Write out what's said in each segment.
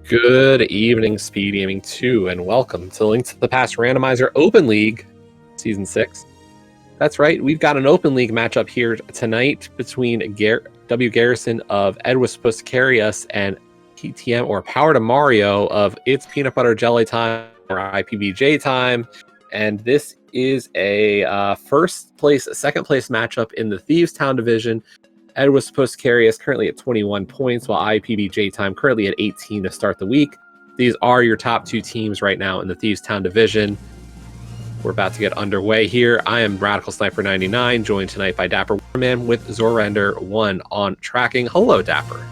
Good evening, SpeedGaming 2, and welcome to Link to the Past Randomizer Open League, Season 6. That's right, we've got an Open League matchup here tonight between W. Garrison of Ed Was Supposed to Carry Us and PTM, or Power to Mario, of It's Peanut Butter Jelly Time, or IPBJ Time. And this is a second place matchup in the Thieves Town division. Ed Was Supposed to Carry Us currently at 21 points, while IPBJ Time currently at 18 to start the week. These are your top two teams right now in the Thieves Town division. We're about to get underway here. I am Radical Sniper 99, joined tonight by Dapper Warman with Zorender 1 on tracking. Hello, Dapper.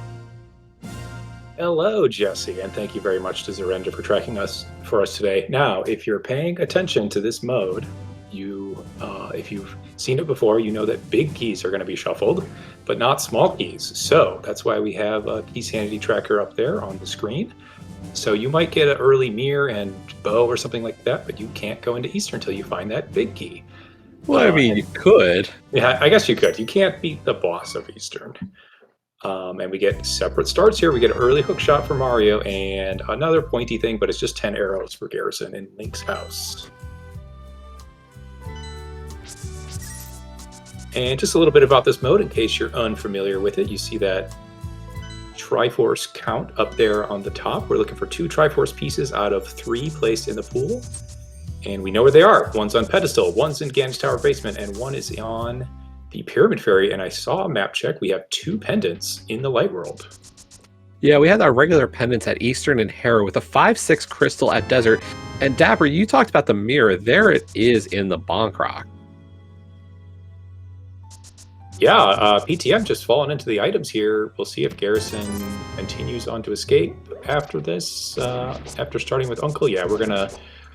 Hello, Jesse, and thank you very much to Zorender for tracking for us today. Now, if you're paying attention to this mode, if you've seen it before, you know that big keys are going to be shuffled, but not small keys. So that's why we have a key sanity tracker up there on the screen. So you might get an early mirror and bow or something like that, but you can't go into Eastern until you find that big key. Well, I mean, you could. Yeah, I guess you could. You can't beat the boss of Eastern. And we get separate starts here. We get an early hook shot for Mario and another pointy thing, but it's just 10 arrows for Garrison in Link's house. And just a little bit about this mode in case you're unfamiliar with it. You see that Triforce count up there on the top. We're looking for 2 Triforce pieces out of 3 placed in the pool. And we know where they are. One's on pedestal, one's in Ganon's Tower basement, and one is on the Pyramid Fairy. And I saw a map check. We have 2 pendants in the Light World. Yeah, we had our regular pendants at Eastern and Hera with a 5/6 crystal at Desert. And Dapper, you talked about the mirror. There it is in the Bonk Rock. Yeah, PTM just fallen into the items here. We'll see if Garrison continues on to escape after this, after starting with Uncle. Yeah, we're going to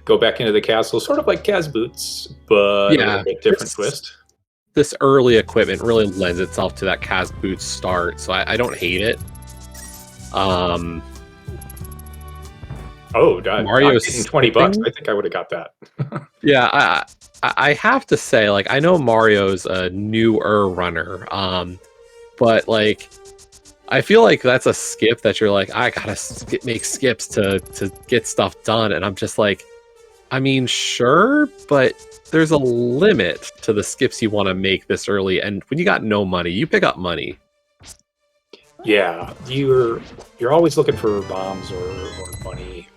go back into the castle, sort of like Kaz Boots, but a bit different twist. This early equipment really lends itself to that Kaz Boots start, so I don't hate it. Oh, God. Mario's getting $20. I think I would have got that. Yeah, I have to say, like, I know Mario's a newer runner, but like, I feel like that's a skip that you're like, I gotta make skips to get stuff done, and I'm just like, I mean, sure, but there's a limit to the skips you want to make this early, and when you got no money, you pick up money. Yeah, you're always looking for bombs or money.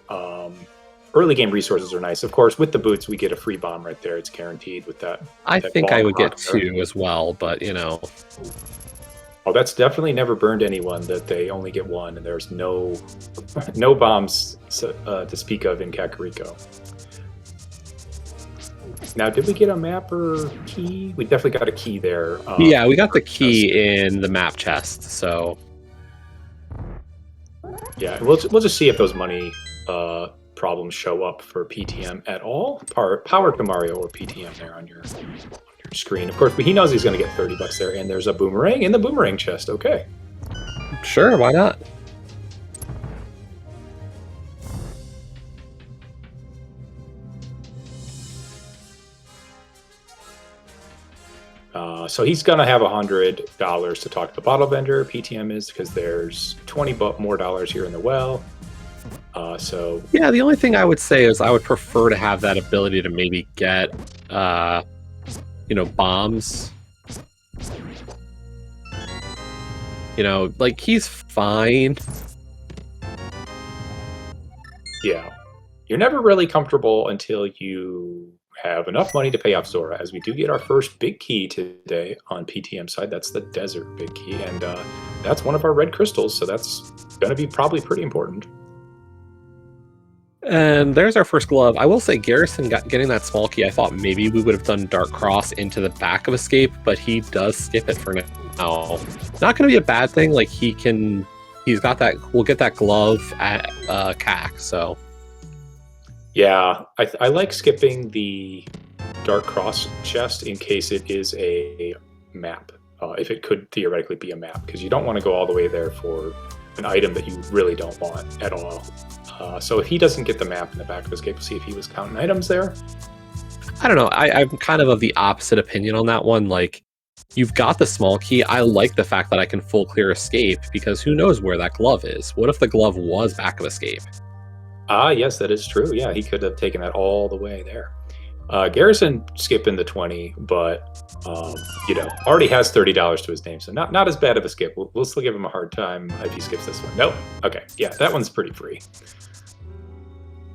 Early game resources are nice. Of course, with the boots, we get a free bomb right there. It's guaranteed with that. I think I would get 2 as well, but you know. Oh, that's definitely never burned anyone that they only get 1, and there's no bombs to speak of in Kakariko. Now, did we get a map or key? We definitely got a key there. Yeah, we got the key in the map chest, so. Yeah, we'll just see if those money problems show up for PTM at all. Power to Mario or PTM there on your screen. Of course, but he knows he's going to get $30 there, and there's a boomerang in the boomerang chest. Okay. Sure, why not? So he's going to have $100 to talk to the bottle vendor. PTM is, because there's $20 more here in the well. So yeah, the only thing I would say is I would prefer to have that ability to maybe get, bombs. Like, he's fine. Yeah, you're never really comfortable until you have enough money to pay off Zora, as we do get our first big key today on PTM side. That's the Desert big key, and that's one of our red crystals, so that's going to be probably pretty important. And there's our first glove. I will say Garrison getting that small key, I thought maybe we would have done Dark Cross into the back of Escape, but he does skip it for now. Not going to be a bad thing. Like, he's got that, we'll get that glove at CAC, so. Yeah, I like skipping the Dark Cross chest in case it is a map, if it could theoretically be a map, because you don't want to go all the way there for an item that you really don't want at all. So if he doesn't get the map in the back of Escape, we'll see if he was counting items there. I don't know. I'm kind of the opposite opinion on that one. Like, You've got the small key. I like the fact that I can full clear escape, because who knows where that glove is? What if the glove was back of escape? Ah, yes, that is true. Yeah, he could have taken that all the way there. Garrison skipping the 20, but already has $30 to his name, so not as bad of a skip. We'll still give him a hard time if he skips this one. Nope. Okay, yeah, that one's pretty free.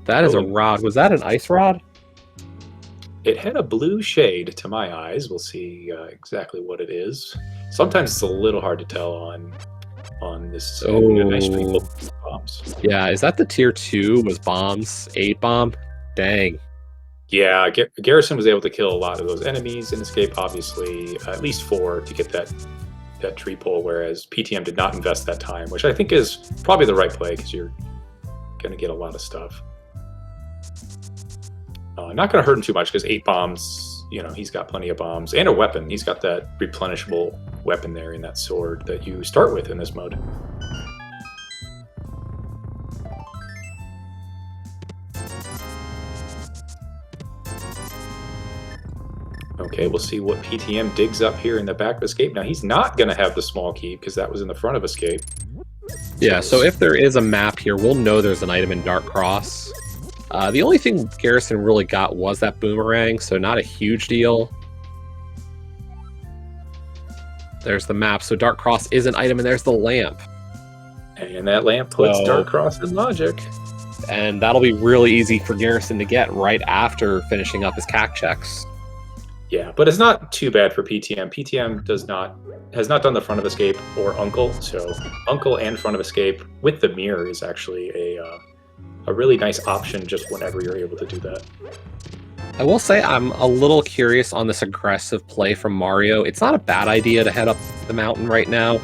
That is a rod. Was that an ice rod? It had a blue shade to my eyes. We'll see exactly what it is. Sometimes it's a little hard to tell on this nice string of bombs. Yeah, is that the tier 2 was bombs? 8 bomb? Dang. Yeah, Garrison was able to kill a lot of those enemies and escape, obviously, at least 4 to get that tree pull, whereas PTM did not invest that time, which I think is probably the right play because you're going to get a lot of stuff. Not going to hurt him too much because 8 bombs, he's got plenty of bombs and a weapon. He's got that replenishable weapon there in that sword that you start with in this mode. Okay, we'll see what PTM digs up here in the back of escape. Now, he's not going to have the small key because that was in the front of escape. Yeah, so if there is a map here, we'll know there's an item in Dark Cross. The only thing Garrison really got was that boomerang, so not a huge deal. There's the map, so Dark Cross is an item, and there's the lamp. And that lamp puts Dark Cross in logic. And that'll be really easy for Garrison to get right after finishing up his CAC checks. Yeah, but it's not too bad for PTM. PTM has not done the front of escape or Uncle, so Uncle and front of escape with the mirror is actually a really nice option just whenever you're able to do that. I will say I'm a little curious on this aggressive play from Mario. It's not a bad idea to head up the mountain right now.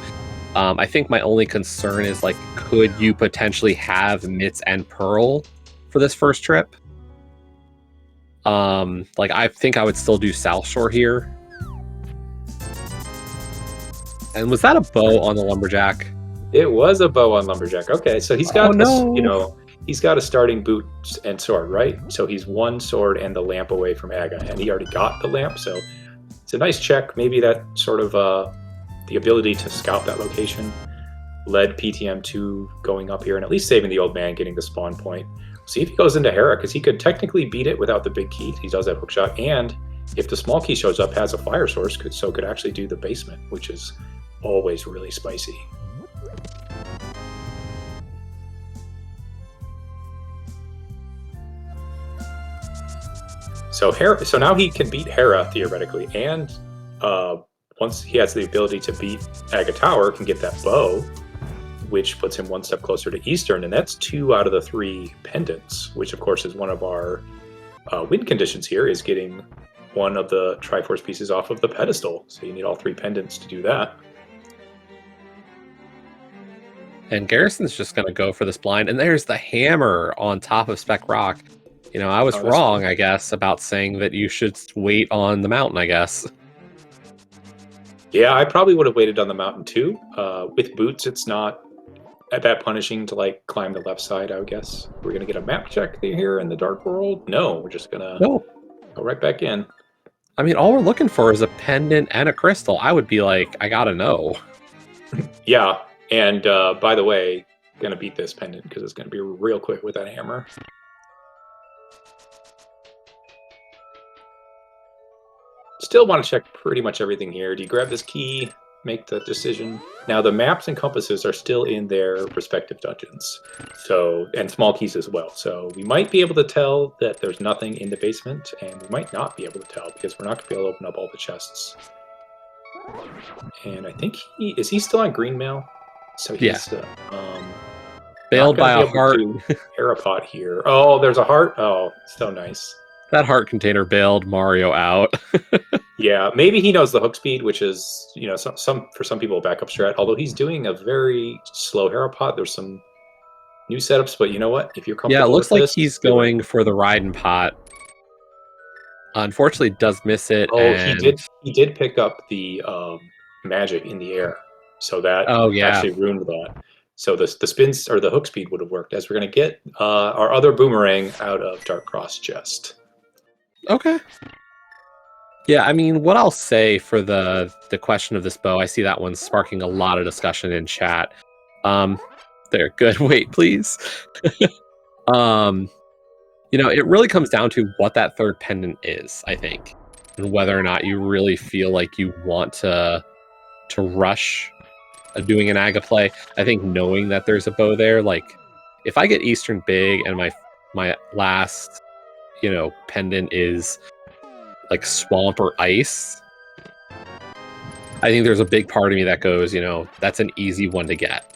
I think my only concern is, could you potentially have Mitz and Pearl for this first trip? I think I would still do South Shore here. And was that a bow on the Lumberjack? It was a bow on Lumberjack. Okay, so he's got he's got a starting boot and sword, right? So he's 1 sword and the lamp away from Aga, and he already got the lamp, so it's a nice check. Maybe that sort of the ability to scout that location led PTM to going up here and at least saving the old man, getting the spawn point. See if he goes into Hera, because he could technically beat it without the big key. He does have hookshot, and if the small key shows up, has a fire source, could actually do the basement, which is always really spicy. So now he can beat Hera theoretically, and once he has the ability to beat Aga Tower, can get that bow, which puts him 1 step closer to Eastern, and that's 2 out of the 3 pendants, which of course is one of our win conditions here, is getting one of the Triforce pieces off of the pedestal. So you need all 3 pendants to do that. And Garrison's just going to go for this blind, and there's the hammer on top of Spec Rock. I was wrong, I guess, about saying that you should wait on the mountain, I guess. Yeah, I probably would have waited on the mountain too. With boots, it's not that punishing to climb the left side, I would guess. We're going to get a map check here in the Dark World? No, we're just going to go right back in. I mean, all we're looking for is a pendant and a crystal. I would be like, I gotta know. Yeah, and by the way, going to beat this pendant because it's going to be real quick with that hammer. Still want to check pretty much everything here. Do you grab this key, make the decision? Now the maps and compasses are still in their respective dungeons, and small keys as well. So we might be able to tell that there's nothing in the basement, and we might not be able to tell because we're not going to be able to open up all the chests. And I think is he still on green mail? So he's bailed by a heart. Aeropod here. Oh, there's a heart. Oh, so nice. That heart container bailed Mario out. Yeah, maybe he knows the hook speed, which is, for some people a backup strat. Although he's doing a very slow Herapot, there's some new setups. But you know what? If you're comfortable, yeah, it looks like he's going for the Riding Pot. Unfortunately, does miss it. Oh, he did pick up the magic in the air, so that actually ruined that. So the spins or the hook speed would have worked. As we're going to get our other boomerang out of Dark Cross chest. Okay. Yeah, I mean, what I'll say for the question of this bow, I see that one's sparking a lot of discussion in chat. There, good. Wait, please. um, it really comes down to what that third pendant is, I think, and whether or not you really feel like you want to rush doing an Aga play. I think knowing that there's a bow there, like if I get Eastern big and my last, pendant is like swamp or ice, I think there's a big part of me that goes, that's an easy one to get.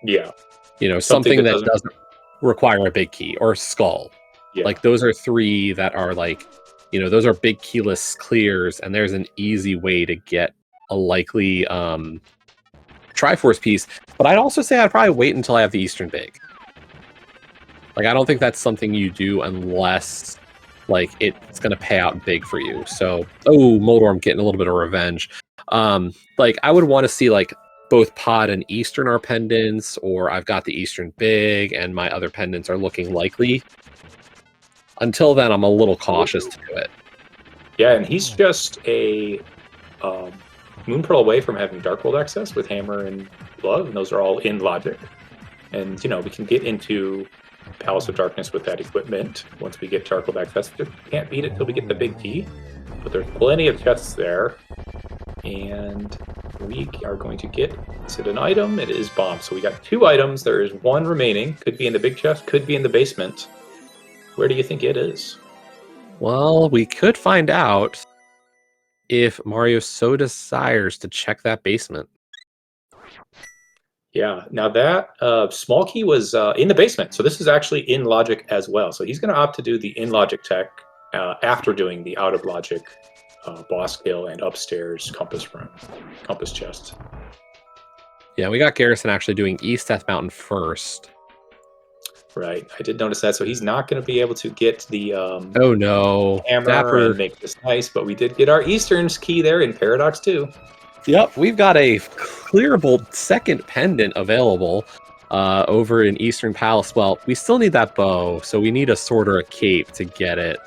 Yeah. Something that doesn't require a big key, or skull. Yeah. Like those are three that are like, those are big keyless clears, and there's an easy way to get a likely Triforce piece. But I'd also say I'd probably wait until I have the Eastern big. Like, I don't think that's something you do unless like it's gonna pay out big for you. So, Moldorm getting a little bit of revenge. Like I would want to see like both Pod and Eastern are pendants, or I've got the Eastern big and my other pendants are looking likely. Until then, I'm a little cautious to do it. Yeah, and he's just a Moon Pearl away from having Darkhold access with Hammer and Glove, and those are all in logic. And, we can get into Palace of Darkness with that equipment once we get Darkhold access. Just can't beat it till we get the big key. But there's plenty of chests there. And we are going to get, is it an item? It is bomb. So we got 2 items. There is 1 remaining. Could be in the big chest, could be in the basement. Where do you think it is? Well, we could find out if Mario so desires to check that basement. Yeah, now that small key was in the basement. So this is actually in logic as well. So he's going to opt to do the in logic tech after doing the out of logic boss kill and upstairs compass chest. Yeah, we got Garrison actually doing East Death Mountain first. Right, I did notice that. So he's not going to be able to get the oh no hammer and make this nice, but we did get our Eastern's key there in Paradox 2. Yep, we've got a clearable second pendant available over in Eastern Palace. Well, we still need that bow, so we need a sword or a cape to get it.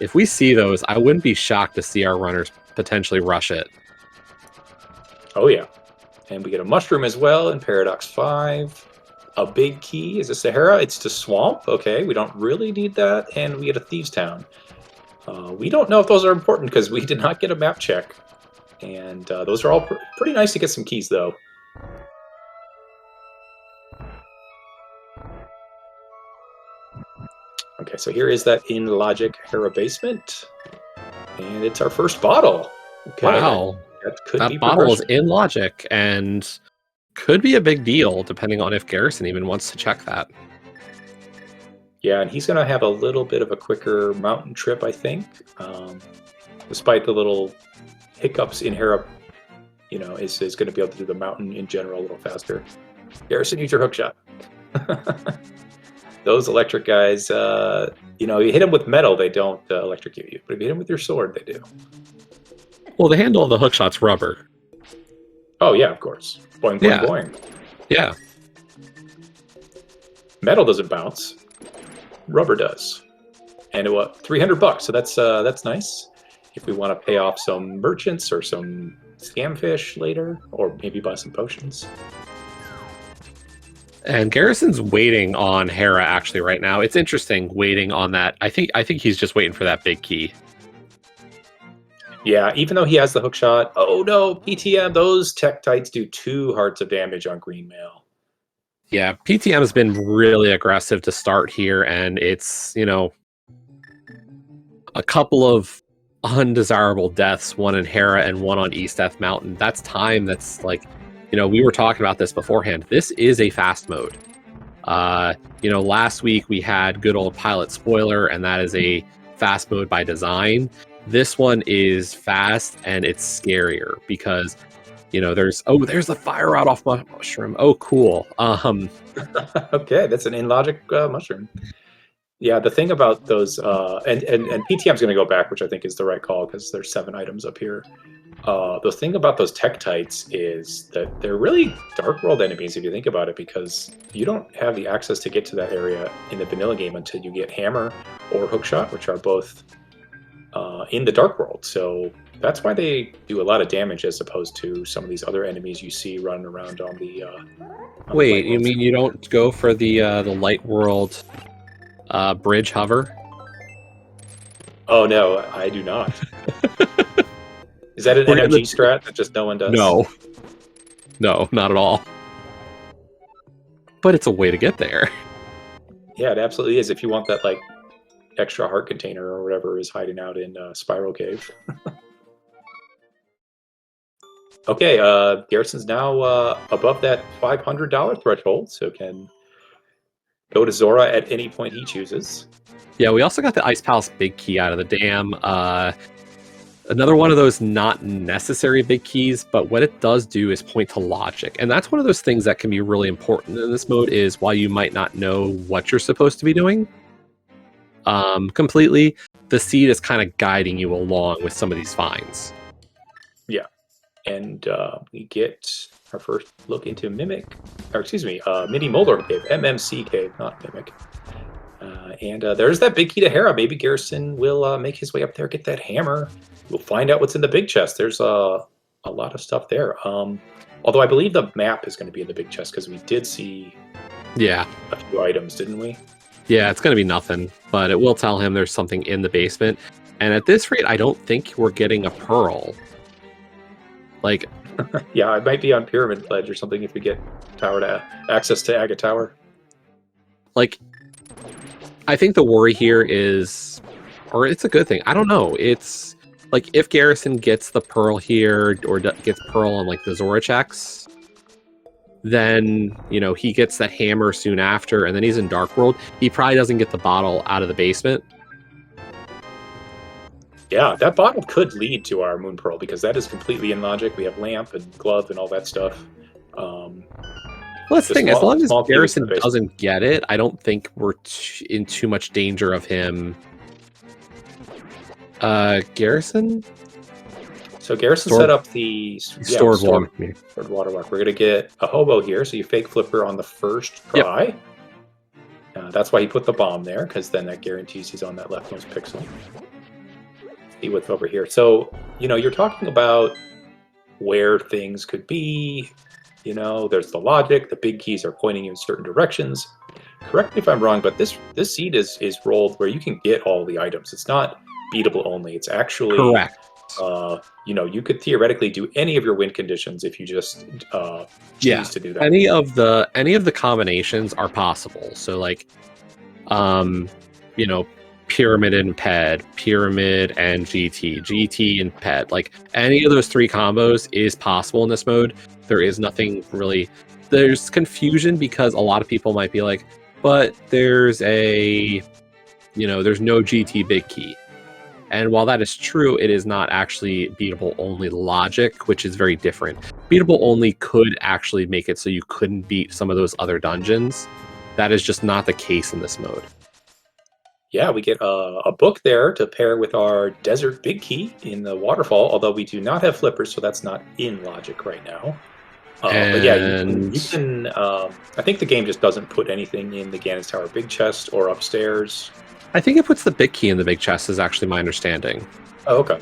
If we see those, I wouldn't be shocked to see our runners potentially rush it. Oh yeah, and we get a mushroom as well in Paradox 5. A big key is a Sahara. It's to Swamp. Okay, we don't really need that. And we get a Thieves Town. We don't know if those are important because we did not get a map check. And those are all pretty nice to get some keys, though. Okay, so here is that in logic Hera basement. And it's our first bottle. Okay, wow. That bottle is in logic and could be a big deal, depending on if Garrison even wants to check that. Yeah, and he's going to have a little bit of a quicker mountain trip, I think. Despite the little hiccups in Hera, is going to be able to do the mountain in general a little faster. Garrison, use your hook shot. Those electric guys, you hit them with metal, they don't electrocute you. But if you hit them with your sword, they do. Well, the handle of the hook shot's rubber. Oh, yeah, of course. Boing, boing, yeah. boing. Yeah. Metal doesn't bounce. Rubber does. And $300, so that's nice. If we want to pay off some merchants or some scamfish later, or maybe buy some potions. And Garrison's waiting on Hera actually right now. It's interesting waiting on that. I think he's just waiting for that big key. Yeah, even though he has the hook shot. Oh no, PTM, those Tektites do 2 hearts of damage on green mail. Yeah, PTM has been really aggressive to start here, and it's, a couple of undesirable deaths, one in Hera and one on East Death Mountain. That's time that's like, we were talking about this beforehand. This is a fast mode. Last week we had good old Pilot Spoiler, and that is a fast mode by design. This one is fast, and it's scarier because, there's the fire out off my mushroom. Oh, cool. Okay, that's an in-logic mushroom. Yeah, the thing about those, and PTM's going to go back, which I think is the right call because there's 7 items up here. The thing about those Tektites is that they're really Dark World enemies if you think about it, because you don't have the access to get to that area in the vanilla game until you get Hammer or Hookshot, which are both in the Dark World. So that's why they do a lot of damage as opposed to some of these other enemies you see running around on the. Wait, you mean you don't go for the Light World bridge hover? Oh no, I do not. Is that an NMG strat that just no one does? No. No, not at all. But it's a way to get there. Yeah, it absolutely is. If you want that like extra heart container or whatever is hiding out in Spiral Cave. Okay, Garrison's now above that $500 threshold, so can go to Zora at any point he chooses. Yeah, we also got the Ice Palace big key out of the dam. Another one of those not necessary big keys, but what it does do is point to logic. And that's one of those things that can be really important in this mode is while you might not know what you're supposed to be doing completely, the seed is kind of guiding you along with some of these finds. Yeah. And we get our first look into Mini Molor Cave, MMC Cave, not Mimic. And there's that big key to Hera. Maybe Garrison will make his way up there, get that hammer. We'll find out what's in the big chest. There's a lot of stuff there. Although I believe the map is going to be in the big chest because we did see a few items, didn't we? Yeah, it's going to be nothing, but it will tell him there's something in the basement. And at this rate, I don't think we're getting a pearl. Like, yeah, it might be on Pyramid Pledge or something if we get access to Agate Tower. Like, I think the worry here is, or it's a good thing. I don't know. It's like if Garrison gets the pearl here or gets pearl on like the Zora checks, then, you know, he gets that hammer soon after and then he's in Dark World. He probably doesn't get the bottle out of the basement. Yeah, that bottle could lead to our Moon Pearl because that is completely in logic. We have lamp and glove and all that stuff. Well, that's the thing. As long as Garrison doesn't get it, I don't think we're in too much danger of him. Garrison? So Garrison set up the stored watermark. We're going to get a hobo here, so you fake flipper on the first try. Yep. That's why he put the bomb there, because then that guarantees he's on that leftmost pixel. See what's over here. So, you know, you're talking about where things could be. You know, there's the logic. The big keys are pointing you in certain directions. Correct me if I'm wrong, but this seed is rolled where you can get all the items. It's not beatable only. It's actually correct. You know, you could theoretically do any of your win conditions if you just choose to do that. Any of the combinations are possible. So like, you know, Pyramid and Ped, Pyramid and GT, GT and Ped. Like any of those three combos is possible in this mode. There is nothing really. There's confusion because a lot of people might be like, but there's no GT big key. And while that is true, it is not actually beatable only logic, which is very different. Beatable only could actually make it so you couldn't beat some of those other dungeons. That is just not the case in this mode. Yeah, we get a book there to pair with our desert big key in the waterfall, although we do not have flippers, so that's not in logic right now. But yeah, you can I think the game just doesn't put anything in the Ganon's Tower big chest or upstairs. I think it puts the big key in the big chest is actually my understanding. Oh, okay.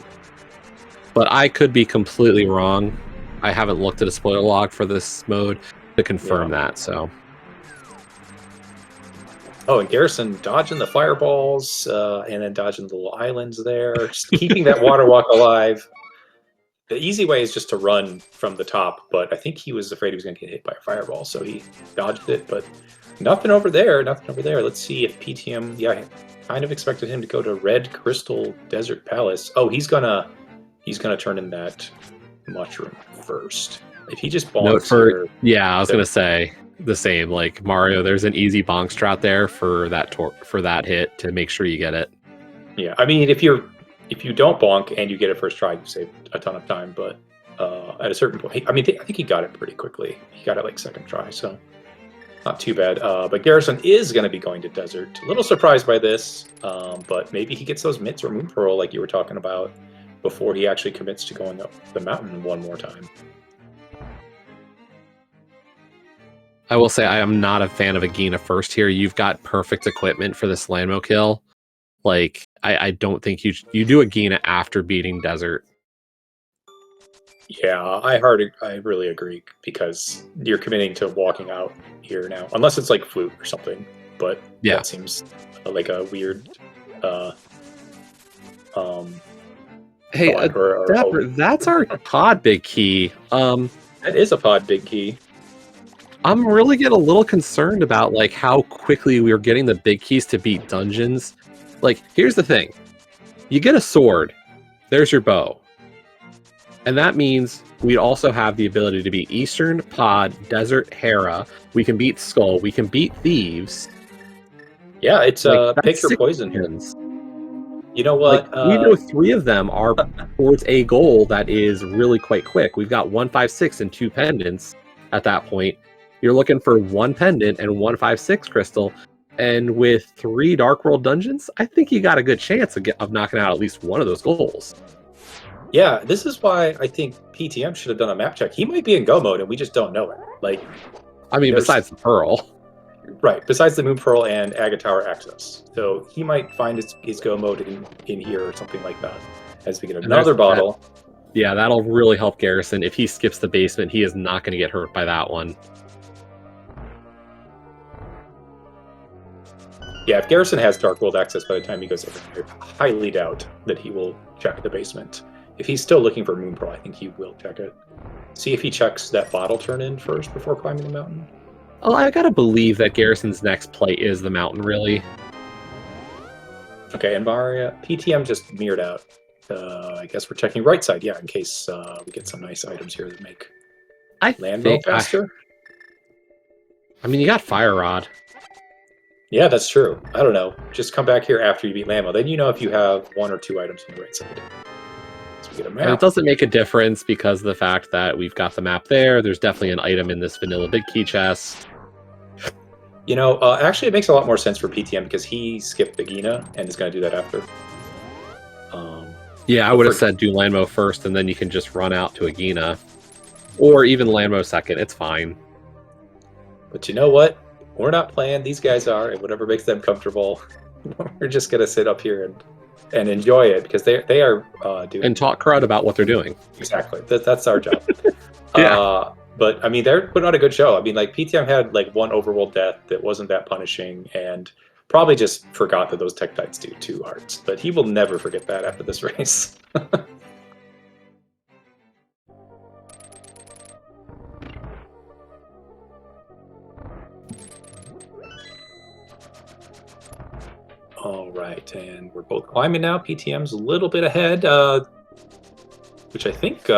But I could be completely wrong. I haven't looked at a spoiler log for this mode to confirm that, so. Oh, and Garrison dodging the fireballs and then dodging the little islands there, just keeping that water walk alive. The easy way is just to run from the top, but I think he was afraid he was going to get hit by a fireball, so he dodged it, but nothing over there, nothing over there. Let's see if PTM, yeah, kind of expected him to go to Red Crystal Desert Palace. Oh, he's gonna turn in that mushroom first. If he just bonks here, yeah, I was gonna say the same. Like Mario, there's an easy bonk strat there for that hit to make sure you get it. Yeah, I mean, if you don't bonk and you get it first try, you save a ton of time. But at a certain point, I think he got it pretty quickly. He got it like second try, so. Not too bad, but Garrison is going to be going to Desert. A little surprised by this, but maybe he gets those mitts or Moon Pearl like you were talking about before he actually commits to going up the mountain one more time. I will say I am not a fan of Agina first here. You've got perfect equipment for this Landmo kill. Like, I don't think you do a Gina after beating Desert. Yeah, I really agree because you're committing to walking out here now, unless it's like Flute or something. But Yeah. that seems like a weird. Hey, Dapper, that's our pod big key. That is a pod big key. I'm really getting a little concerned about like how quickly we are getting the big keys to beat dungeons. Like, here's the thing: you get a sword, there's your bow. And that means we also have the ability to beat Eastern, Pod, Desert, Hera. We can beat Skull. We can beat Thieves. Yeah, it's like, pick your poison. Pins. You know what? Like, we know 3 of them are towards a goal that is really quite quick. We've got 156 and 2 pendants at that point. You're looking for 1 pendant and 156 crystal. And with 3 Dark World dungeons, I think you got a good chance of knocking out at least one of those goals. Yeah, this is why I think PTM should have done a map check. He might be in go mode and we just don't know it. Like, I mean, besides the Pearl. Right, besides the Moon Pearl and Agate Tower access. So he might find his go mode in here or something like that as we get another bottle. Yeah, that'll really help Garrison. If he skips the basement, he is not going to get hurt by that one. Yeah, if Garrison has Dark World access by the time he goes over here, I highly doubt that he will check the basement. If he's still looking for Moon Pearl, I think he will check it. See if he checks that bottle turn in first before climbing the mountain. Oh, I gotta believe that Garrison's next play is the mountain, really. Okay, and Maria, PTM just mirrored out. I guess we're checking right side, yeah, in case we get some nice items here that make land go faster. I mean, you got Fire Rod. Yeah, that's true. I don't know. Just come back here after you beat Lamo. Then you know if you have 1 or 2 items on the right side. So we get a map. And it doesn't make a difference because of the fact that we've got the map there. There's definitely an item in this vanilla big key chest. You know, actually, it makes a lot more sense for PTM because he skipped the Gina and is going to do that after. Yeah, I would have said do Landmo first, and then you can just run out to a Gina. Or even Landmo second. It's fine. But you know what? We're not playing. These guys are, and whatever makes them comfortable. We're just going to sit up here and enjoy it because they are doing... And talk crud about what they're doing. Exactly. That's our job. Yeah. But, I mean, they're putting on a good show. I mean, like, PTM had, like, 1 overworld death that wasn't that punishing, and probably just forgot that those Tektites do 2 hearts. But he will never forget that after this race. All right, and we're both climbing now. PTM's a little bit ahead, which I think...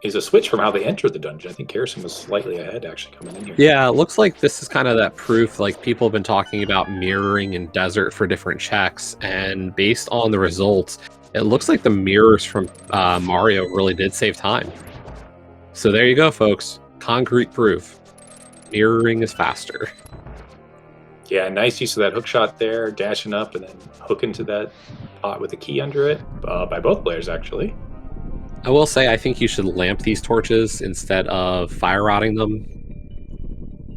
is a switch from how they entered the dungeon. I think Garrison was slightly ahead, actually, coming in here. Yeah, it looks like this is kind of that proof. Like, people have been talking about mirroring in Desert for different checks, and based on the results, it looks like the mirrors from Mario really did save time. So there you go, folks. Concrete proof. Mirroring is faster. Yeah, nice use of that hook shot there, dashing up and then hooking to that pot with a key under it, by both players, actually. I will say, I think you should lamp these torches instead of fire rotting them.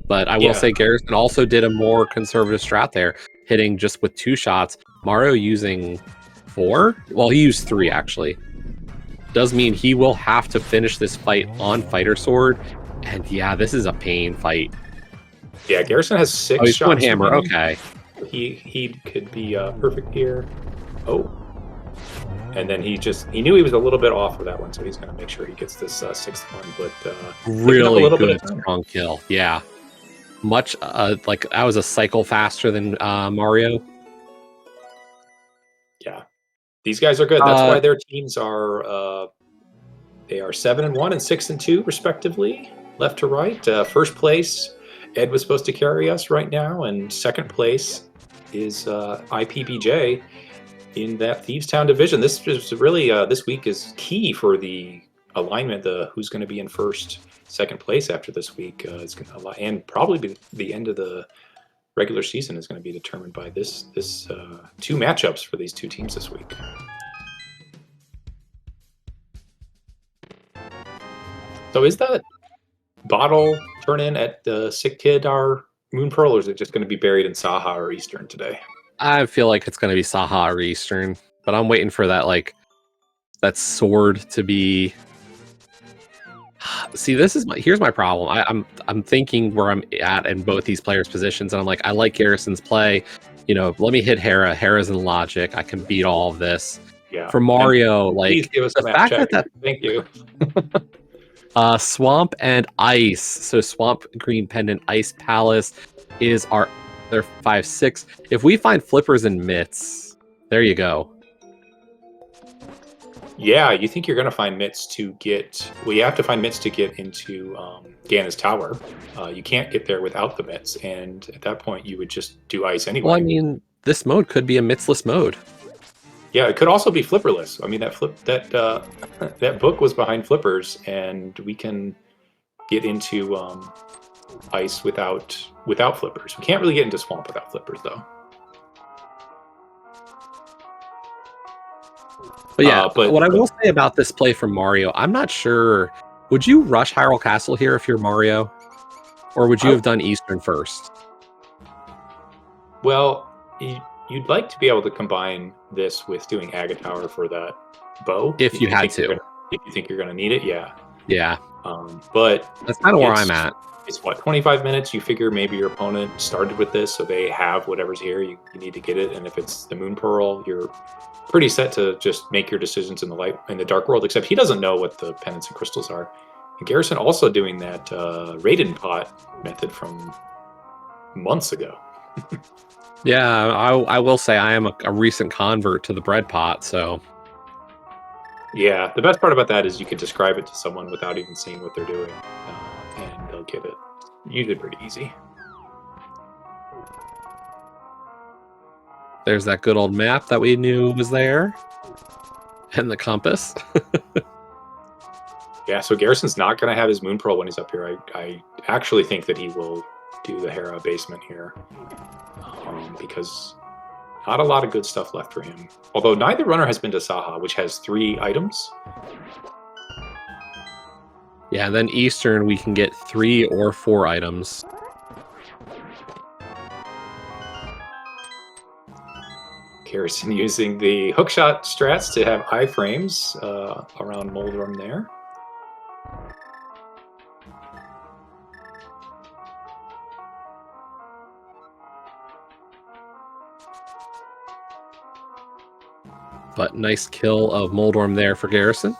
But I will say Garrison also did a more conservative strat there, hitting just with 2 shots. Mario using 4? Well, he used 3, actually. Does mean he will have to finish this fight on Fighter Sword. And yeah, this is a pain fight. Yeah, Garrison has 6 he's shots. One hammer, okay. He could be perfect here. Oh. And then he knew he was a little bit off with that one, so he's going to make sure he gets this 6th one. But really good, strong kill. Yeah, much like I was a cycle faster than Mario. Yeah, these guys are good. That's why their teams are they are 7-1 and 6-2 respectively, left to right. First place, Ed was supposed to carry us right now, and second place is IPBJ. In that Thieves Town division. This is really this week is key for the alignment. Who's going to be in first, second place after this week is going to, and probably the end of the regular season is going to be determined by this 2 matchups for these 2 teams this week. So is that bottle turn in at the Sick Kid our Moon Pearl, or is it just going to be buried in Saha or Eastern today? I feel like it's going to be Saha or Eastern, but I'm waiting for that that sword to be. See, here's my problem. I'm thinking where I'm at in both these players' positions, and I'm like, I like Garrison's play. Let me hit Hera. Hera's in logic. I can beat all of this. Yeah. For Mario, Please give us the a map fact check. that Thank you. Swamp and Ice. So Swamp, Green Pendant, Ice Palace is their 5/6. If we find flippers and mitts, there you go. Yeah, you think you're going to find mitts to get... Well, you have to find mitts to get into Ganon's tower. You can't get there without the mitts, and at that point, you would just do ice anyway. Well, I mean, this mode could be a mitsless mode. Yeah, it could also be flipperless. I mean, that book was behind flippers, and we can get into ice without flippers. We can't really get into swamp without flippers, though. But yeah, what I will say about this play from Mario, I'm not sure. Would you rush Hyrule Castle here if you're Mario? Or would you have done Eastern first? Well, you'd like to be able to combine this with doing Aga Tower for that bow. If you had to. If you think you're going to need it, yeah. Yeah. But that's kind of where I'm at. It's what, 25 minutes? You figure maybe your opponent started with this, so they have whatever's here. You need to get it. And if it's the Moon Pearl, you're pretty set to just make your decisions in the Dark World, except he doesn't know what the pendants and crystals are. And Garrison also doing that Raiden pot method from months ago. Yeah, I will say I am a recent convert to the bread pot, so... Yeah, the best part about that is you can describe it to someone without even seeing what they're doing, and they'll get it. Usually pretty easy. There's that good old map that we knew was there. And the compass. Yeah, so Garrison's not going to have his Moon Pearl when he's up here. I actually think that he will do the Hera basement here. Because not a lot of good stuff left for him. Although neither runner has been to Saha, which has 3 items. Yeah, and then Eastern, we can get 3 or 4 items. Garrison using the hookshot strats to have iframes around Moldrum there. But nice kill of Moldorm there for Garrison.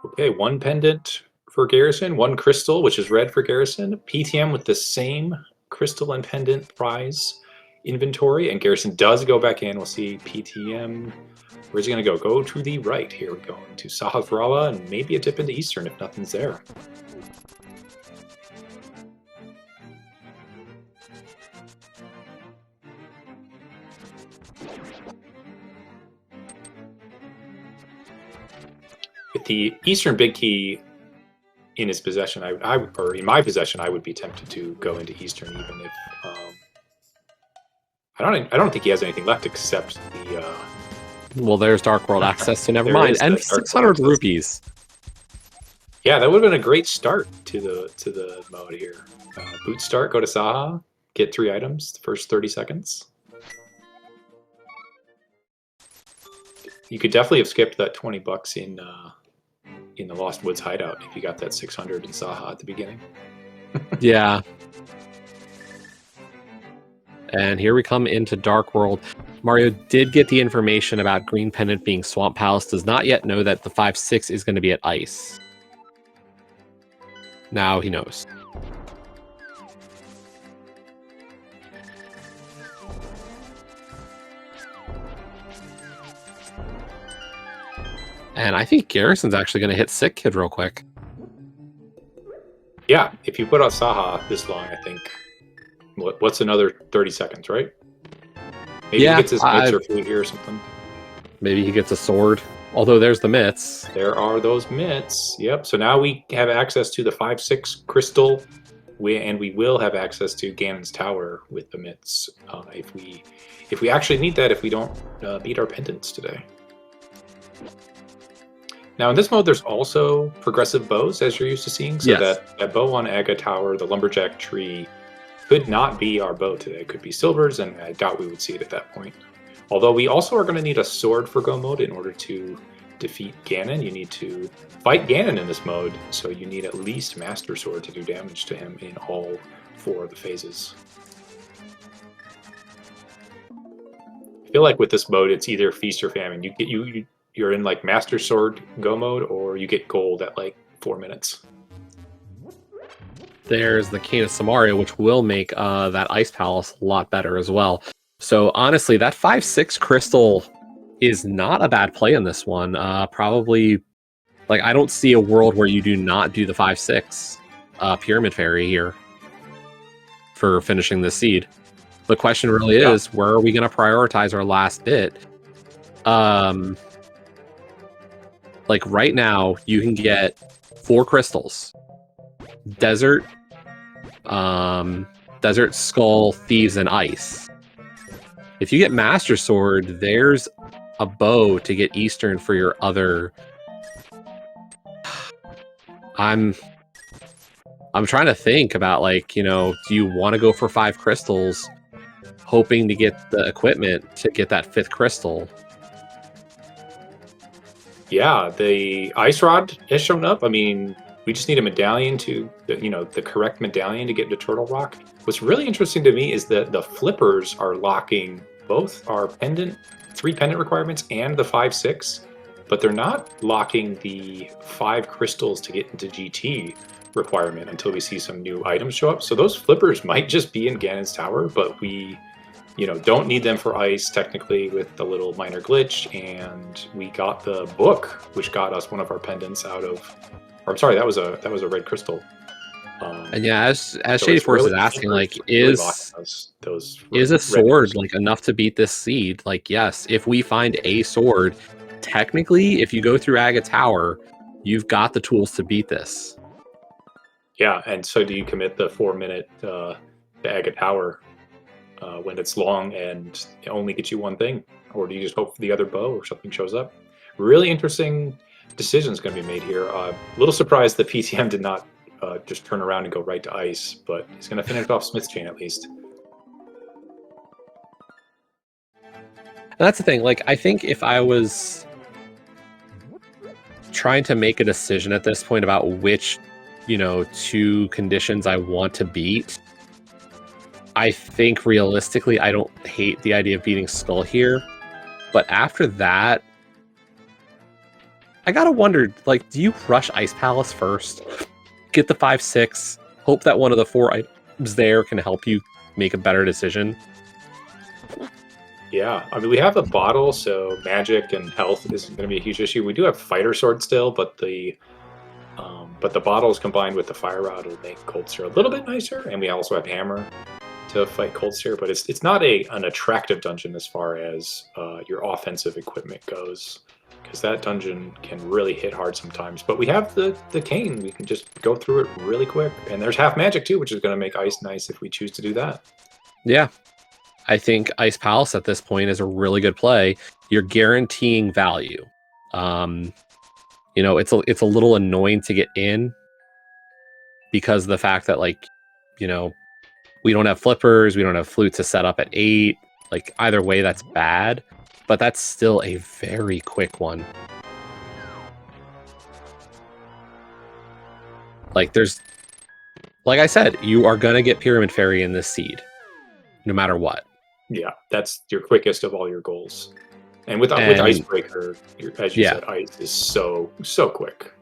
Okay, 1 pendant for Garrison, 1 crystal, which is red for Garrison. PTM with the same crystal and pendant prize inventory, and Garrison does go back in. We'll see PTM. Where's he going to go? Go to the right. Here we go. To Sahavrala, and maybe a dip into Eastern if nothing's there. With the Eastern big key in his possession, or in my possession, I would be tempted to go into Eastern, even if I don't think he has anything left except the. Well, there's Dark World access, so never mind. And 600 rupees. Yeah, that would have been a great start to the mode here. Boot start, go to Saha, get 3 items the first 30 seconds. You could definitely have skipped that 20 bucks in the Lost Woods hideout if you got that 600 in Saha at the beginning. Yeah. And here we come into Dark World. Mario did get the information about Green Pendant being Swamp Palace, does not yet know that the 5/6 is going to be at Ice. Now he knows. And I think Garrison's actually going to hit Sick Kid real quick. Yeah, if you put out Saha this long, I think... What's another 30 seconds, right? Maybe he gets his mitts or food here or something. Maybe he gets a sword. Although there's the mitts. There are those mitts. Yep. So now we have access to the 5/6 crystal we will have access to Ganon's Tower with the mitts if we actually need that, if we don't beat our pendants today. Now in this mode, there's also progressive bows, as you're used to seeing. So Yes. that bow on Aga Tower, the lumberjack tree, could not be our bow today. It could be Silver's, and I doubt we would see it at that point. Although we also are going to need a sword for Go mode in order to defeat Ganon. You need to fight Ganon in this mode, so you need at least Master Sword to do damage to him in all 4 of the phases. I feel like with this mode, it's either feast or famine. You're in like Master Sword Go mode, or you get gold at like 4 minutes. There's the Cane of Samaria, which will make that Ice Palace a lot better as well. So honestly, that 5-6 crystal is not a bad play in this one. Probably, like, I don't see a world where you do not do the 5-6 Pyramid Fairy here for finishing the seed. The question really is, where are we going to prioritize our last bit? Like right now, you can get 4 crystals. Desert, Skull, Thieves, and Ice. If you get Master Sword, there's a bow to get Eastern for your other. I'm trying to think about, like, you know, do you want to go for 5 crystals, hoping to get the equipment to get that 5th crystal? Yeah, the Ice Rod has shown up. I mean, we just need a medallion the correct medallion to get to Turtle Rock. What's really interesting to me is that the flippers are locking both our 3 pendant requirements and the 5-6, but they're not locking the 5 crystals to get into GT requirement until we see some new items show up. So those flippers might just be in Ganon's Tower, but we don't need them for ice technically with the little minor glitch, and we got the book, which got us one of our pendants out of. Or I'm sorry, that was a red crystal. And yeah, as Shady Force is asking, like, is a sword like enough to beat this seed? Like, yes, if we find a sword, technically, if you go through Aga Tower, you've got the tools to beat this. Yeah, and so do you commit the 4-minute the Aga Tower when it's long and it only gets you one thing, or do you just hope for the other bow or something shows up? Really interesting decisions going to be made here. A little surprised that PTM did not just turn around and go right to ice, but he's going to finish off Smith's Chain at least. And that's the thing. Like, I think if I was trying to make a decision at this point about which, 2 conditions I want to beat, I think realistically, I don't hate the idea of beating Skull here. But after that, I gotta wonder, like, do you rush Ice Palace first? Get the 5-6, hope that one of the 4 items there can help you make a better decision? Yeah, I mean, we have a bottle, so magic and health isn't going to be a huge issue. We do have Fighter Sword still, but the bottles combined with the Fire Rod will make Cold Stare a little bit nicer, and we also have Hammer to fight Cold Stare, but it's not an attractive dungeon as far as your offensive equipment goes, because that dungeon can really hit hard sometimes. But we have the cane. We can just go through it really quick, and there's half magic too, which is going to make ice nice if we choose to do that. Yeah. I think Ice Palace at this point is a really good play. You're guaranteeing value. It's a little annoying to get in because of the fact that, like, we don't have flippers, we don't have flute to set up at 8. Like, either way, that's bad, but that's still a very quick one. Like, like I said, you are gonna get Pyramid Fairy in this seed, no matter what. Yeah, that's your quickest of all your goals. And with Icebreaker, as you said, ice is so quick.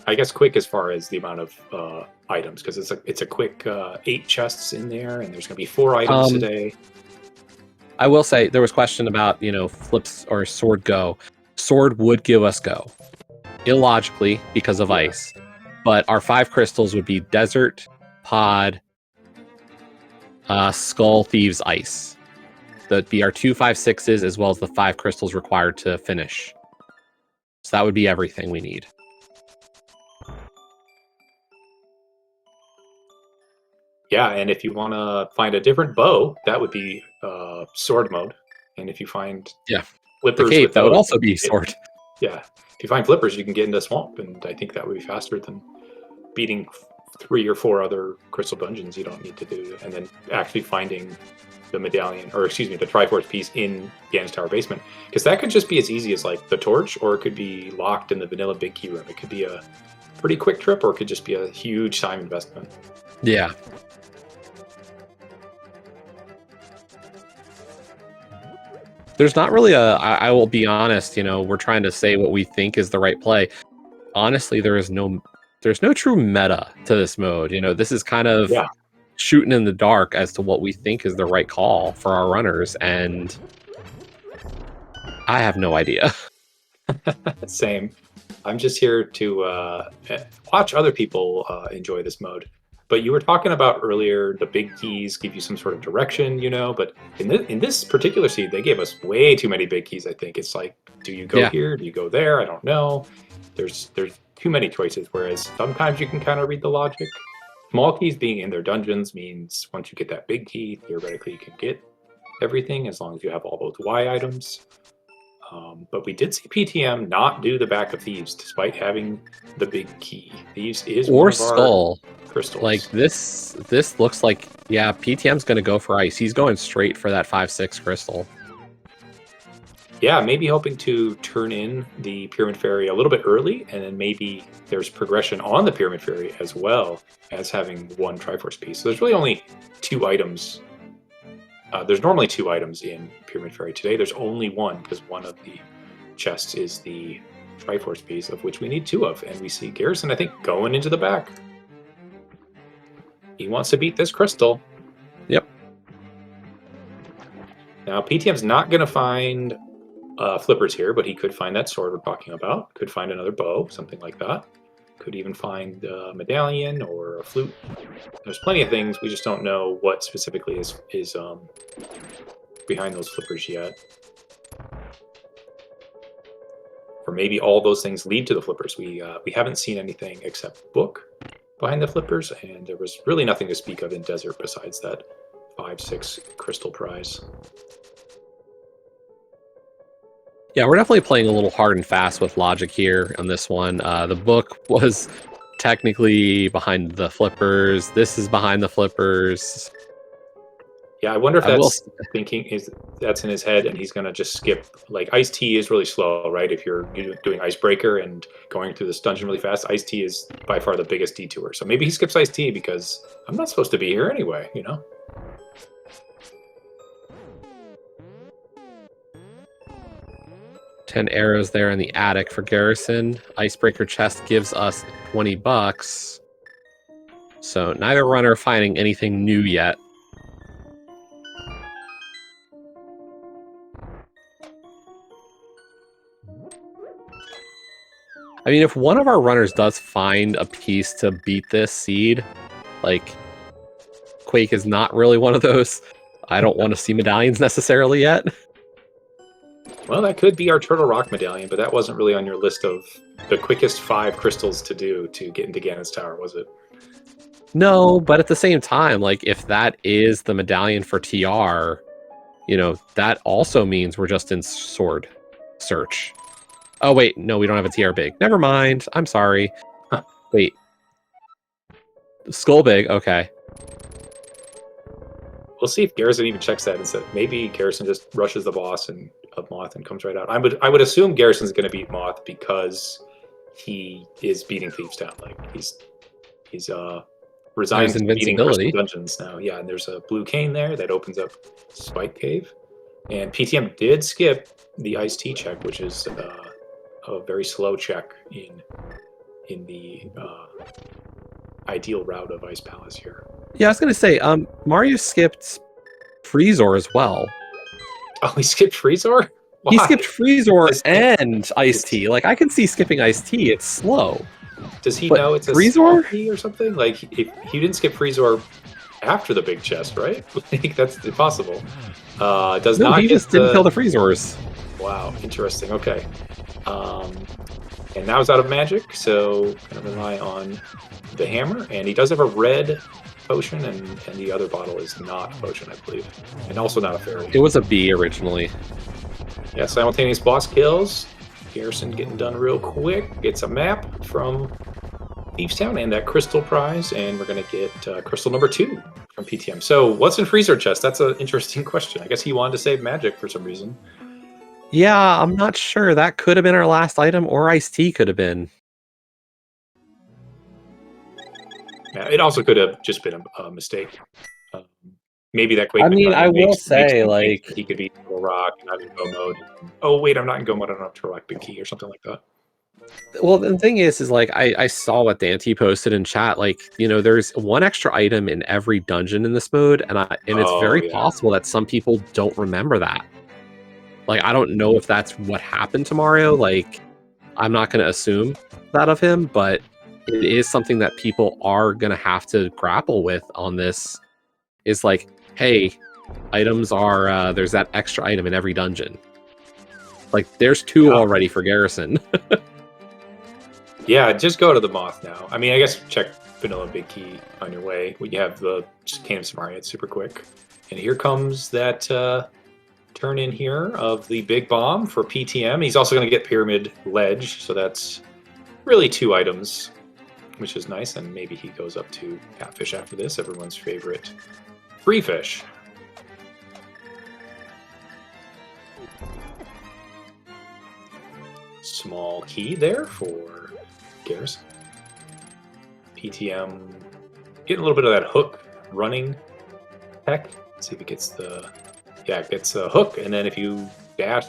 I guess quick as far as the amount of items, because it's a quick 8 chests in there, and there's going to be 4 items today. I will say there was question about flips or sword go. Sword would give us go, illogically because of ice, but our 5 crystals would be desert, pod, skull, thieves, ice. That'd be our 2 5-6s as well as the 5 crystals required to finish. So that would be everything we need. Yeah, and if you want to find a different bow, that would be sword mode. And if you find the flippers cape, with that would those, also be sword. Yeah, if you find flippers, you can get into swamp, and I think that would be faster than beating 3 or 4 other crystal dungeons you don't need to do, and then actually finding the medallion, or excuse me, the Triforce piece in Ganon's Tower basement, because that could just be as easy as like the torch, or it could be locked in the vanilla big key room. It could be a pretty quick trip, or it could just be a huge time investment. Yeah. There's not really I will be honest, you know, we're trying to say what we think is the right play. Honestly, there's no true meta to this mode. You know, this is kind of shooting in the dark as to what we think is the right call for our runners, and I have no idea. Same. I'm just here to watch other people enjoy this mode. But you were talking about earlier, the big keys give you some sort of direction, you know, but in this particular seed, they gave us way too many big keys, I think. It's like, do you go here? Do you go there? I don't know. There's too many choices, whereas sometimes you can kind of read the logic. Small keys being in their dungeons means once you get that big key, theoretically you can get everything as long as you have all those Y items. But we did see PTM not do the Back of Thieves despite having the big key. Thieves is one of Skull. Our crystals. Like this looks like, yeah, PTM's going to go for ice. He's going straight for that 5/6 crystal. Yeah, maybe hoping to turn in the Pyramid Fairy a little bit early, and then maybe there's progression on the Pyramid Fairy as well as having one Triforce piece. So there's really only 2 items. There's normally 2 items in Pyramid Fairy. Today there's only 1, because one of the chests is the Triforce piece, of which we need 2 of. And we see Garrison, I think, going into the back. He wants to beat this crystal. Yep. Now, PTM's not going to find flippers here, but he could find that sword we're talking about. Could find another bow, something like that. Could even find a medallion or a flute. There's plenty of things. We just don't know what specifically is behind those flippers yet. Or maybe all those things lead to the flippers. We haven't seen anything except book behind the flippers, and there was really nothing to speak of in Desert besides that 5/6 crystal prize. Yeah, we're definitely playing a little hard and fast with logic here on this one. The book was technically behind the flippers. This is behind the flippers. Yeah, I wonder if that's in his head, and he's gonna just skip. Like Ice-T is really slow, right? If you're doing Icebreaker and going through this dungeon really fast, Ice-T is by far the biggest detour. So maybe he skips Ice-T because I'm not supposed to be here anyway, you know? 10 arrows there in the attic for Garrison. Icebreaker chest gives us $20. So neither runner finding anything new yet. I mean, if one of our runners does find a piece to beat this seed, like Quake is not really one of those. I don't want to see medallions necessarily yet. Well, that could be our Turtle Rock medallion, but that wasn't really on your list of the quickest 5 crystals to do to get into Ganon's Tower, was it? No, but at the same time, like, if that is the medallion for TR, you know, that also means we're just in sword search. Oh, wait, no, we don't have a TR big. Never mind, I'm sorry. Huh. Wait. Skull big, okay. We'll see if Garrison even checks that and said maybe Garrison just rushes the boss and of Moth and comes right out. I would assume Garrison's going to beat Moth because he is beating Thieves Town. Like he's resigned to beating Crystal Dungeons now. Yeah, and there's a blue cane there that opens up Spike Cave. And PTM did skip the Ice-T check, which is a very slow check in the ideal route of Ice Palace here. Yeah, I was going to say, Mario skipped Freezor as well. Oh, he skipped Freezor? Why? He skipped Freezor and Ice-T. Like, I can see skipping Ice-T. It's slow. Does he know it's a Freezor or something? Like, he didn't skip Freezor after the big chest, right? I think that's impossible. He just didn't kill the Freezors. Wow, interesting. Okay. And now he's out of magic, so gonna rely on the hammer. And he does have a red potion, and the other bottle is not a potion, I believe. And also not a fairy. It was a B originally. Yeah, simultaneous boss kills. Garrison getting done real quick. Gets a map from Thieves Town and that crystal prize, and we're gonna get crystal number 2 from PTM. So what's in freezer chest? That's an interesting question. I guess he wanted to save magic for some reason. Yeah, I'm not sure. That could have been our last item, or iced tea could have been. Yeah, it also could have just been a mistake. Maybe that Quake. I mean, I will say, him like, think he could be Turtle Rock and not in Go mode. Oh wait, I'm not in Go mode. I don't have Turtle Rock Big Key or something like that. well, the thing is like I saw what Dante posted in chat. Like, there's one extra item in every dungeon in this mode, and it's very possible that some people don't remember that. Like, I don't know if that's what happened to Mario. Like, I'm not going to assume that of him, but it is something that people are going to have to grapple with on this. Is like, hey, items are there's that extra item in every dungeon. Like, there's 2 already for Garrison. Yeah, just go to the Moth now. I mean, I guess check Vanilla Big Key on your way. We have the Kingdom Samaria. It's super quick. And here comes that turn in here of the Big Bomb for PTM. He's also going to get Pyramid Ledge, so that's really 2 items, which is nice. And maybe he goes up to Catfish after this, everyone's favorite free fish. Small key there for Garrison. PTM getting a little bit of that hook running tech. See if it gets the... Yeah, it gets a hook, and then if you dash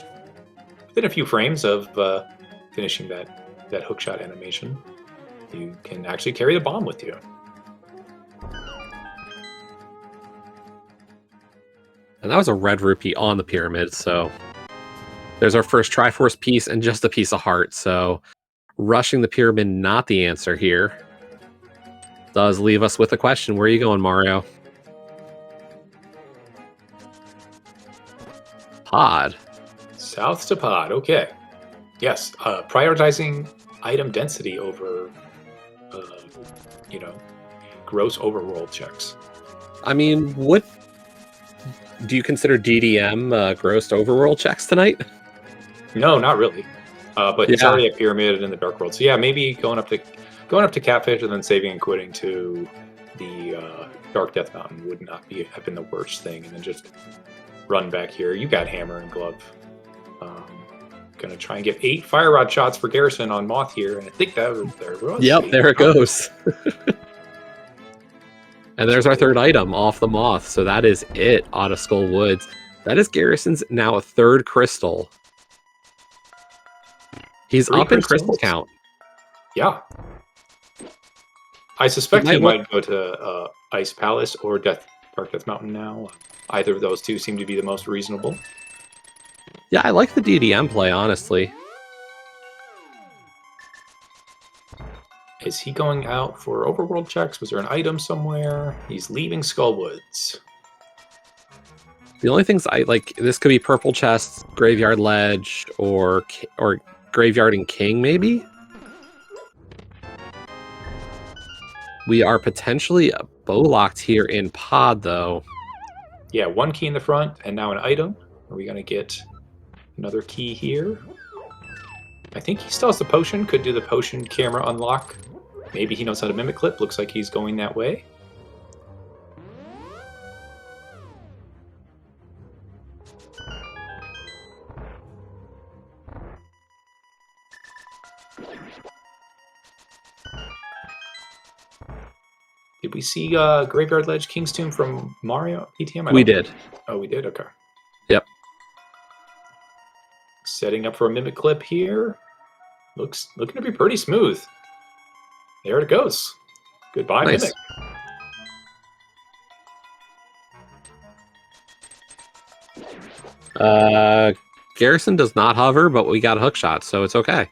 within a few frames of finishing that hook shot animation, you can actually carry the bomb with you. And that was a red rupee on the pyramid, so there's our first Triforce piece and just a piece of heart. So rushing the pyramid, not the answer here. Does leave us with a question. Where are you going, Mario? Pod. South to pod, okay. Yes, prioritizing item density over, gross overworld checks. I mean, what do you consider DDM grossed overworld checks tonight? No, not really. But it's already a pyramid in the Dark World. So yeah, maybe going up to Catfish and then saving and quitting to the Dark Death Mountain would not have been the worst thing, and then just run back here. You got Hammer and Glove. Gonna try and get 8 Fire Rod shots for Garrison on Moth here, and I think that was there. Yep, there it goes. And there's our third item off the Moth. So that is it, Out of Skull Woods. That is Garrison's now a 3rd crystal. He's 3 up in crystal count. Yeah. I suspect he might go to Ice Palace or Dark Death Mountain now. Either of those 2 seem to be the most reasonable. Yeah, I like the DDM play, honestly. Is he going out for overworld checks? Was there an item somewhere? He's leaving Skullwoods. The only things I like, this could be Purple Chest, Graveyard Ledge, or Graveyard and King, maybe? We are potentially bow-locked here in Pod, though. Yeah, 1 key in the front, and now an item. Are we going to get another key here? I think he still has the potion. Could do the potion camera unlock. Maybe he knows how to mimic clip. Looks like he's going that way. Did we see Graveyard Ledge King's Tomb from Mario PTM? We did. Oh, we did? Okay. Yep. Setting up for a mimic clip here. Looking to be pretty smooth. There it goes. Goodbye, nice. Mimic. Garrison does not hover, but we got a hook shot, so it's okay.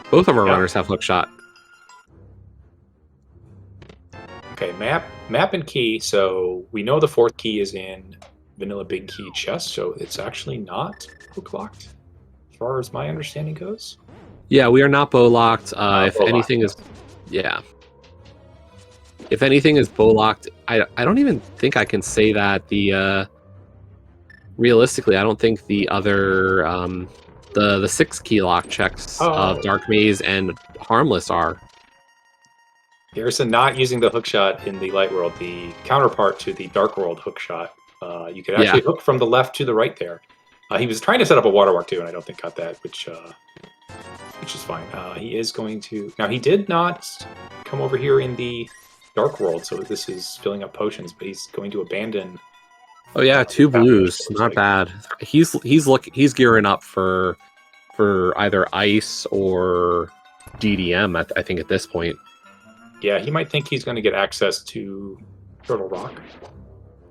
Both of our runners have hook shot. Okay, map and key. So we know the 4th key is in Vanilla Big Key chest, so it's actually not hook locked, as far as my understanding goes. Yeah, we are not bow locked. If Bow anything locked, is, yeah. If anything is bow locked, I don't even think I can say that the realistically, I don't think the other the 6 key lock checks of Oh. Dark Maze and Harmless are. Garrison not using the hook shot in the light world, the counterpart to the dark world hook shot. You could actually hook from the left to the right there. He was trying to set up a waterwalk too, and I don't think got that, which is fine. He is going to now. He did not come over here in the dark world, so this is filling up potions, but he's going to abandon. Oh yeah, 2 blues, looks not like. bad. He's gearing up for either ice or DDM. I think at this point. Yeah, he might think he's going to get access to Turtle Rock.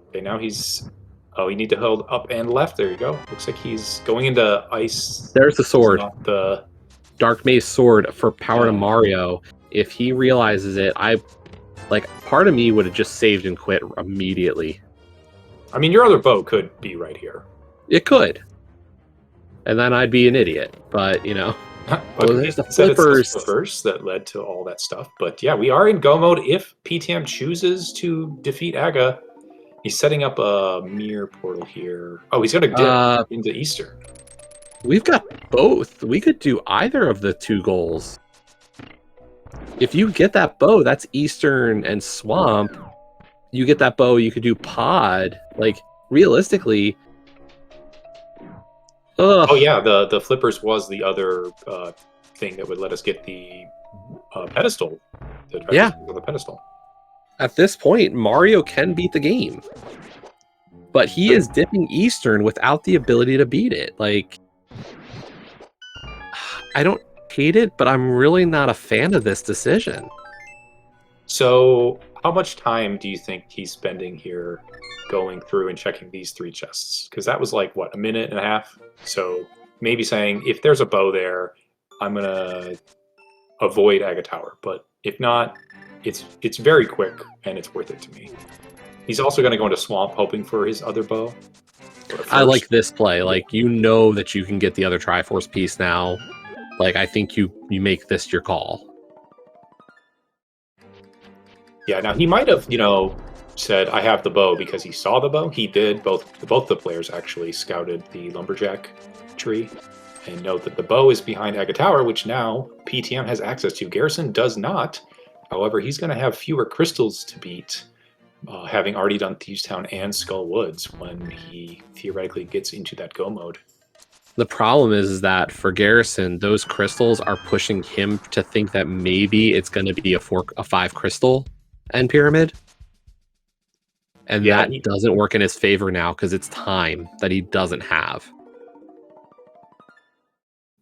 Okay, now he's. Oh, you need to hold up and left. There you go. Looks like he's going into ice. There's the sword. Not the Dark Maze sword for power to Mario. If he realizes it, part of me would have just saved and quit immediately. I mean, your other bow could be right here. It could. And then I'd be an idiot. But, you know. Okay, there's the flippers. Flippers that led to all that stuff. But yeah, we are in go mode. If PTM chooses to defeat Aga, he's setting up a mirror portal here. Oh, he's going to dip into Easter. We've got both. We could do either of the 2 goals. If you get that bow, that's Eastern and Swamp. You get that bow, you could do Pod. Like, realistically... Oh yeah, the flippers was the other thing that would let us get the pedestal. The pedestal. At this point, Mario can beat the game. But he is dipping Eastern without the ability to beat it. Like... I don't hate it, but I'm really not a fan of this decision. So, how much time do you think he's spending here going through and checking these 3 chests? Because that was like, what, a minute and a half? So, maybe saying, if there's a bow there, I'm going to avoid Aga Tower. But if not, it's very quick, and it's worth it to me. He's also going to go into Swamp, hoping for his other bow. I like this play. Like, you know that you can get the other Triforce piece now. Like, I think you make this your call. Yeah, now he might have, said, I have the bow because he saw the bow. He did. Both the players actually scouted the Lumberjack tree and note that the bow is behind Aga Tower, which now PTM has access to. Garrison does not. However, he's going to have fewer crystals to beat, having already done Thieves Town and Skull Woods when he theoretically gets into that go mode. The problem is that for Garrison, those crystals are pushing him to think that maybe it's going to be a 5 crystal end pyramid. And that doesn't work in his favor now because it's time that he doesn't have.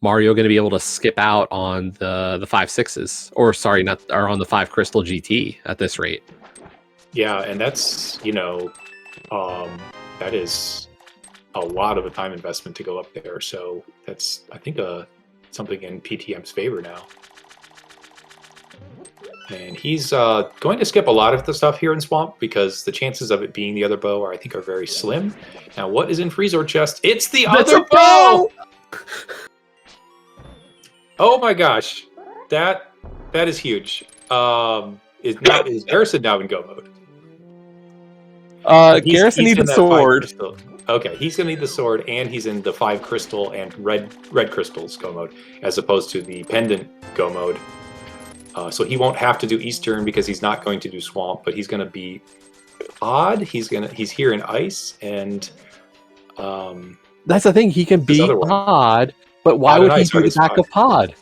Mario going to be able to skip out on the 5/6s, or sorry, or on the 5 crystal GT at this rate. Yeah, and that's that is a lot of a time investment to go up there. So that's, I think, something in PTM's favor now. And he's going to skip a lot of the stuff here in Swamp because the chances of it being the other bow are very slim. Now, what is in Freezor chest? It's the other bow! Oh my gosh, that is huge. Is Garrison now in go mode? Garrison needs a sword. Okay, he's going to need the sword, and he's in the 5 crystal and red crystals go mode, as opposed to the pendant go mode. So he won't have to do Eastern because he's not going to do Swamp, but he's going to be Pod. He's here in Ice, and that's the thing. He can beat Pod, but why would he do the back of Pod?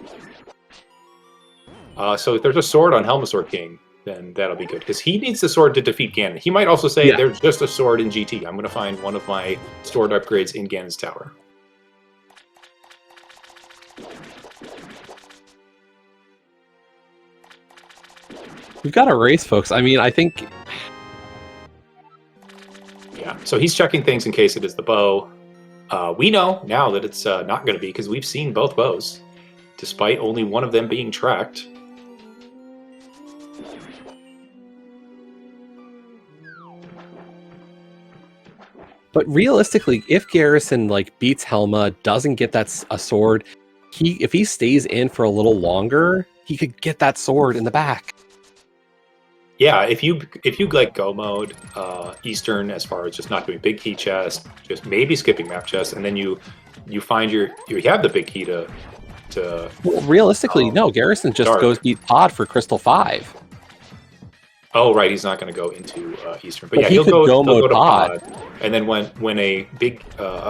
So if there's a sword on Helmasaur King, then that'll be good. Because he needs the sword to defeat Ganon. He might also say, there's just a sword in GT. I'm going to find one of my sword upgrades in Ganon's tower. We've got a race, folks. I mean, I think... Yeah, so he's checking things in case it is the bow. We know now that it's not going to be, because we've seen both bows, despite only one of them being tracked. But realistically, if Garrison beats Helma, doesn't get a sword, if he stays in for a little longer, he could get that sword in the back. Yeah, if you like go mode Eastern as far as just not doing big key chest, just maybe skipping map chest, and then you find you have the big key to Well, realistically, no. Garrison just dark. goes beat Pod for Crystal 5. Oh right, he's not going to go into Eastern, but yeah, he he'll could go mode to Pod. and then when a big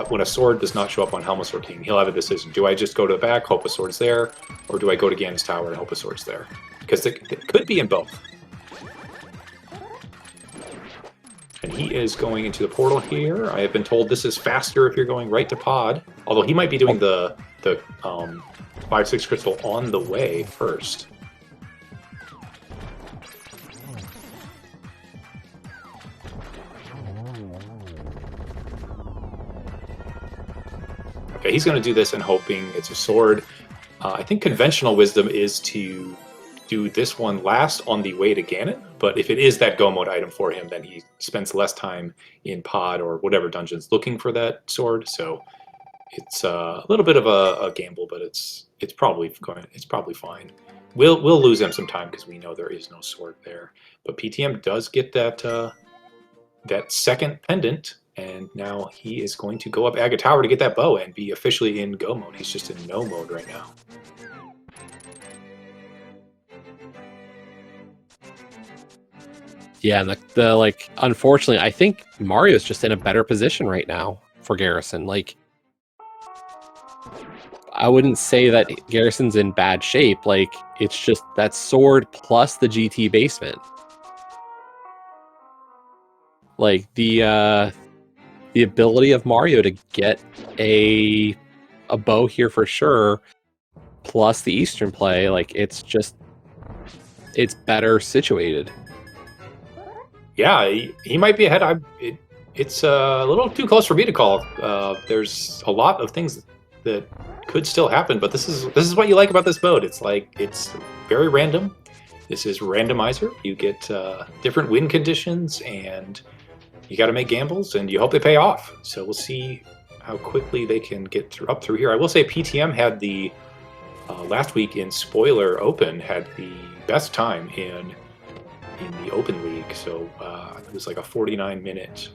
when a sword does not show up on Helmut's routine, he'll have a decision: do I just go to the back, hope a sword's there, or do I go to Ganon's tower and hope a sword's there? Because it could be in both. And he is going into the portal here. I have been told this is faster if you're going right to Pod. Although he might be doing the 5-6 crystal on the way first. Okay, he's going to do this and hoping it's a sword. I think conventional wisdom is to do this one last on the way to Ganon, but if it is that go mode item for him, then he spends less time in Pod or whatever dungeons looking for that sword. So it's a little bit of a gamble, but it's probably fine. We'll lose him some time because we know there is no sword there. But PTM does get that that second pendant, and now he is going to go up Aga Tower to get that bow and be officially in go mode. He's just in no mode right now. Yeah, and the like, unfortunately, I think Mario's just in a better position right now for Garrison. Like, I wouldn't say that Garrison's in bad shape. Like, it's just that sword plus the GT basement. Like, the ability of Mario to get a bow here for sure, plus the Eastern play, like, it's better situated. Yeah, he might be ahead. It's a little too close for me to call. There's a lot of things that could still happen, but this is what you like about this mode. It's like it's very random. This is randomizer. You get different win conditions, and you got to make gambles, and you hope they pay off. So we'll see how quickly they can get up through here. I will say PTM had the last week in Spoiler Open had the best time in the Open League, so it was like a 49-minute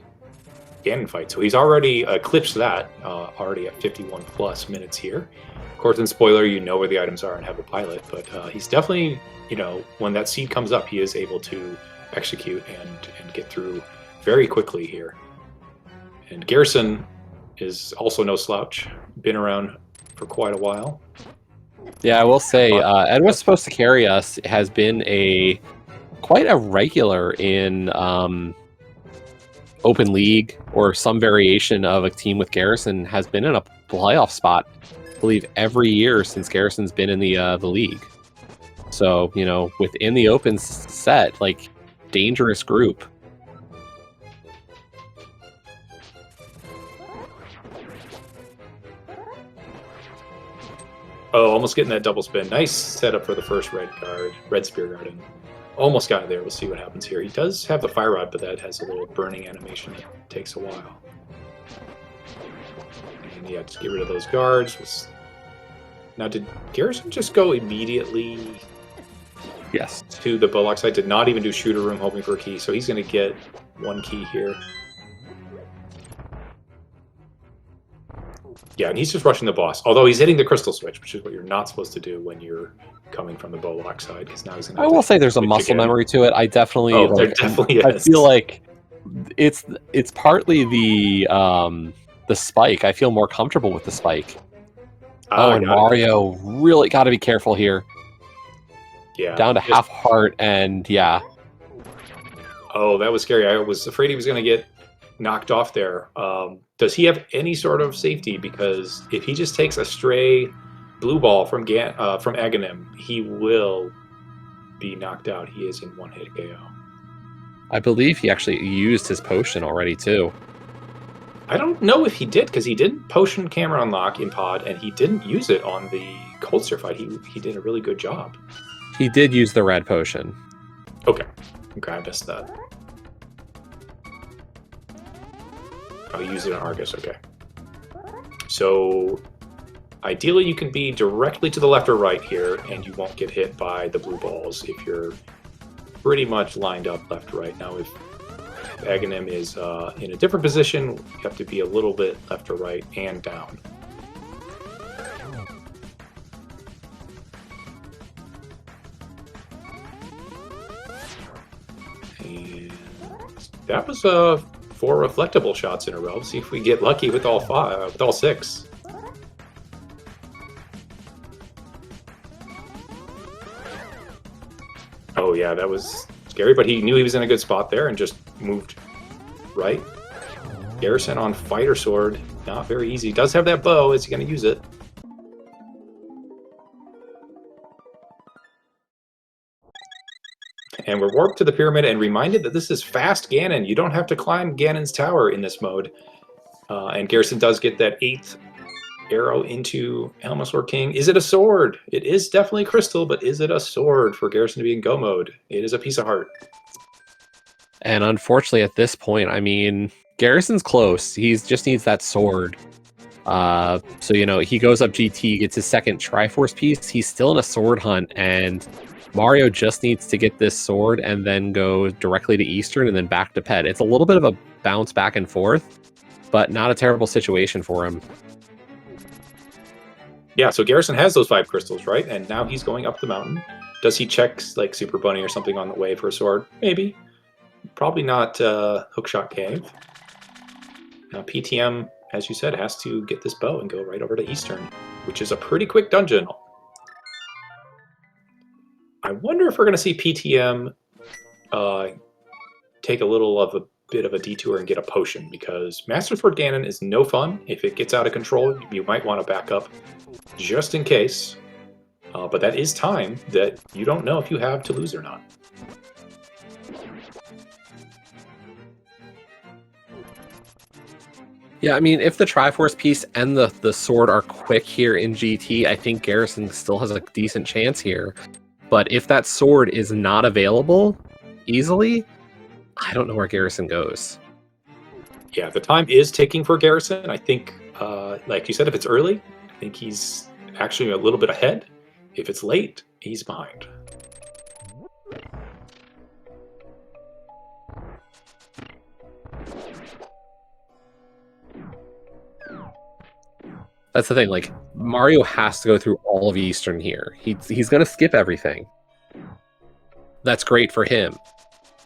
Ganon fight. So he's already eclipsed that, already at 51 plus minutes here. Of course, in Spoiler, you know where the items are and have a pilot, but he's definitely, when that seed comes up, he is able to execute and get through very quickly here. And Garrison is also no slouch, been around for quite a while. Yeah, I will say, Ed was supposed to carry us, has been quite a regular in Open League, or some variation of a team with Garrison, has been in a playoff spot, I believe, every year since Garrison's been in the league. So, within the Open set, like, dangerous group. Oh, almost getting that double spin. Nice setup for the first red spear guard, and almost got it there. We'll see what happens here. He does have the fire rod, but that has a little burning animation that takes a while. And yeah, just get rid of those guards. Now, did Garrison just go immediately Yes. to the Bullock side? Did not even do shooter room hoping for a key, so he's going to get one key here. Yeah, and he's just rushing the boss. Although he's hitting the crystal switch, which is what you're not supposed to do when you're coming from the Bullock side, because now he's going to. I will say there's a muscle memory to it. I definitely. There definitely is. I feel like it's partly the spike. I feel more comfortable with the spike. And Mario really got to be careful here. Yeah. Down to half heart, and yeah. Oh, that was scary. I was afraid he was going to get knocked off there. Does he have any sort of safety? Because if he just takes a stray blue ball from Aganim, he will be knocked out. He is in one-hit KO. I believe he actually used his potion already, too. I don't know if he did, because he didn't potion camera unlock in Pod, and he didn't use it on the Coldster fight. He did a really good job. He did use the red potion. Okay, I missed that. Oh, he used it on Argus, okay. So Ideally, you can be directly to the left or right here, and you won't get hit by the blue balls if you're pretty much lined up left or right. Now, if Ganon is in a different position, you have to be a little bit left or right and down. And that was 4 reflectable shots in a row. See if we get lucky with all 5, with all 6. Oh yeah, that was scary, but he knew he was in a good spot there and just moved right. Garrison on Fighter Sword, not very easy. Does have that bow, is he going to use it? And we're warped to the pyramid and reminded that this is fast Ganon. You don't have to climb Ganon's tower in this mode. And Garrison does get that 8th arrow into Helmasaur King. Is it a sword? It is definitely crystal, but is it a sword for Garrison to be in go mode? It is a piece of heart. And unfortunately, at this point, I mean, Garrison's close. He just needs that sword. So, you know, he goes up GT, gets his 2nd Triforce piece. He's still in a sword hunt, and Mario just needs to get this sword and then go directly to Eastern and then back to Ped. It's a little bit of a bounce back and forth, but not a terrible situation for him. Yeah, so Garrison has those 5 crystals, right? And now he's going up the mountain. Does he check like Super Bunny or something on the way for a sword? Maybe. Probably not Hookshot Cave. Now PTM, as you said, has to get this bow and go right over to Eastern, which is a pretty quick dungeon. I wonder if we're going to see PTM take a little of a bit of a detour and get a potion, because Master Sword Ganon is no fun. If it gets out of control, you might want to back up just in case. But that is time that you don't know if you have to lose or not. Yeah, I mean, if the Triforce piece and the sword are quick here in GT, I think Garrison still has a decent chance here. But if that sword is not available easily, I don't know where Garrison goes. Yeah, the time is ticking for Garrison. I think, like you said, if it's early, I think he's actually a little bit ahead. If it's late, he's behind. That's the thing, like, Mario has to go through all of Eastern here. He's going to skip everything. That's great for him.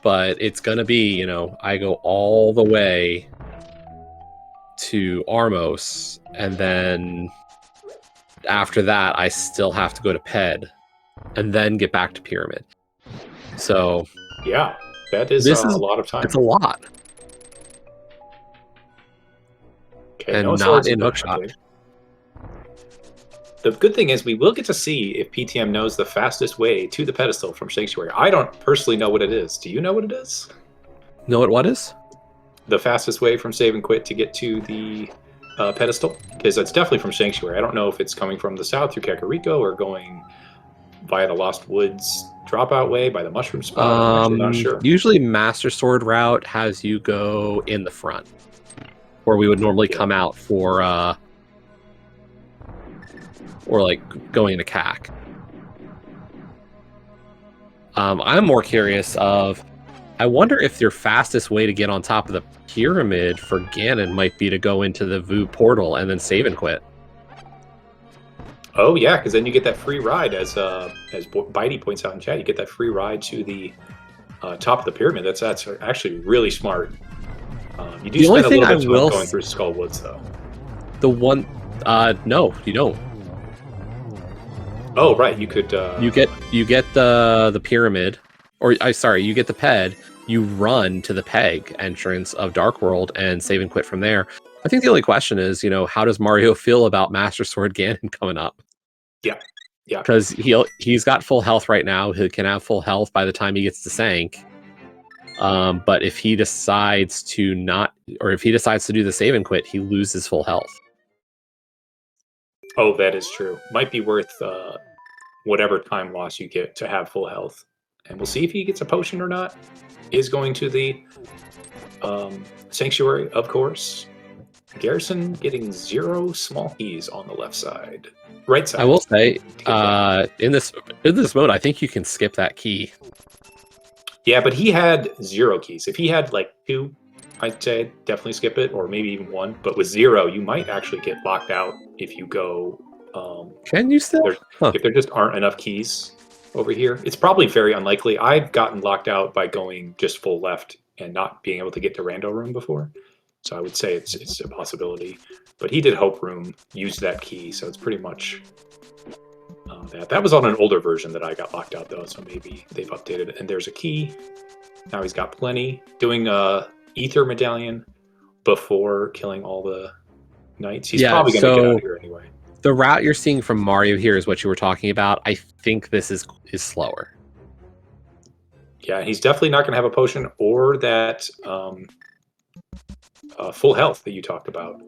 But it's going to be, you know, I go all the way to Armos, and then after that, I still have to go to Ped, and then get back to Pyramid. So... yeah, that is a lot of time. It's a lot. Okay, and no not in Hookshot. The good thing is we will get to see if PTM knows the fastest way to the pedestal from Sanctuary. I don't personally know what it is. Do you know what it is? Know what is? The fastest way from Save and Quit to get to the pedestal? Because it's definitely from Sanctuary. I don't know if it's coming from the south through Kakariko or going via the Lost Woods dropout way by the mushroom spot. I'm actually not sure. Usually Master Sword route has you go in the front, where we would normally come out for or like going into CAC. I'm more curious of, I wonder if your fastest way to get on top of the pyramid for Ganon might be to go into the Vu portal and then save and quit. Oh yeah, because then you get that free ride, as Bitey points out in chat. You get that free ride to the top of the pyramid. That's actually really smart. You do spend a little bit of time going through Skull Woods, though. The one, no, you don't. Oh right, you could. You get the pyramid, or sorry, you get the Ped. You run to the Peg entrance of Dark World and save and quit from there. I think the only question is, you know, how does Mario feel about Master Sword Ganon coming up? Yeah, yeah. Because he's got full health right now. He can have full health by the time he gets to Sank. But if he decides to not, or if he decides to do the save and quit, he loses full health. Oh, that is true. Might be worth whatever time loss you get to have full health. And we'll see if he gets a potion or not. Is going to the Sanctuary, of course. Garrison getting 0 small keys on the left side. Right side. I will say, in this mode, I think you can skip that key. Yeah, but he had 0 keys. If he had like 2, I'd say definitely skip it, or maybe even 1. But with 0, you might actually get locked out if you go. Can you still? If there just aren't enough keys over here, it's probably very unlikely. I've gotten locked out by going just full left and not being able to get to Rando Room before. So I would say it's a possibility. But he did Hope Room, used that key, so it's pretty much that. That was on an older version that I got locked out, though, so maybe they've updated it. And there's a key. Now he's got plenty. Doing Ether Medallion before killing all the knights. He's probably going to get out of here anyway. The route you're seeing from Mario here is what you were talking about. I think this is slower. Yeah, he's definitely not going to have a potion or that full health that you talked about.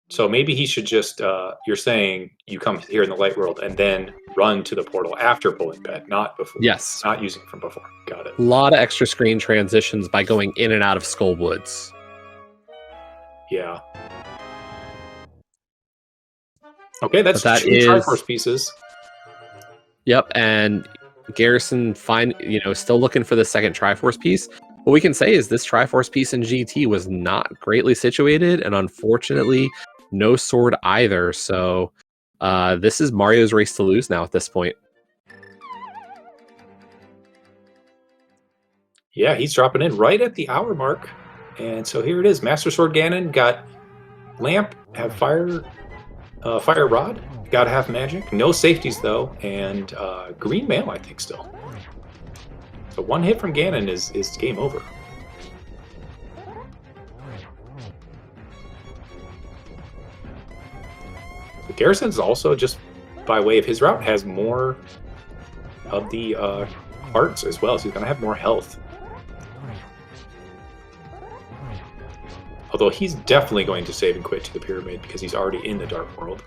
So maybe he should just, you're saying you come here in the light world and then run to the portal after pulling pet, not before. Yes. Not using it from before. Got it. A lot of extra screen transitions by going in and out of Skull Woods. Yeah. Okay, that's 2 Triforce pieces. Yep, and Garrison still looking for the second Triforce piece. What we can say is this Triforce piece in GT was not greatly situated, and unfortunately, no sword either. So this is Mario's race to lose now at this point. Yeah, he's dropping in right at the hour mark. And so here it is. Master Sword Ganon got Lamp, have Fire Rod, got half magic. No safeties, though, and Green Mail, I think, still. So 1 hit from Ganon is game over. But Garrison's also, just by way of his route, has more of the hearts as well, so he's going to have more health. Although he's definitely going to save and quit to the pyramid because he's already in the Dark World.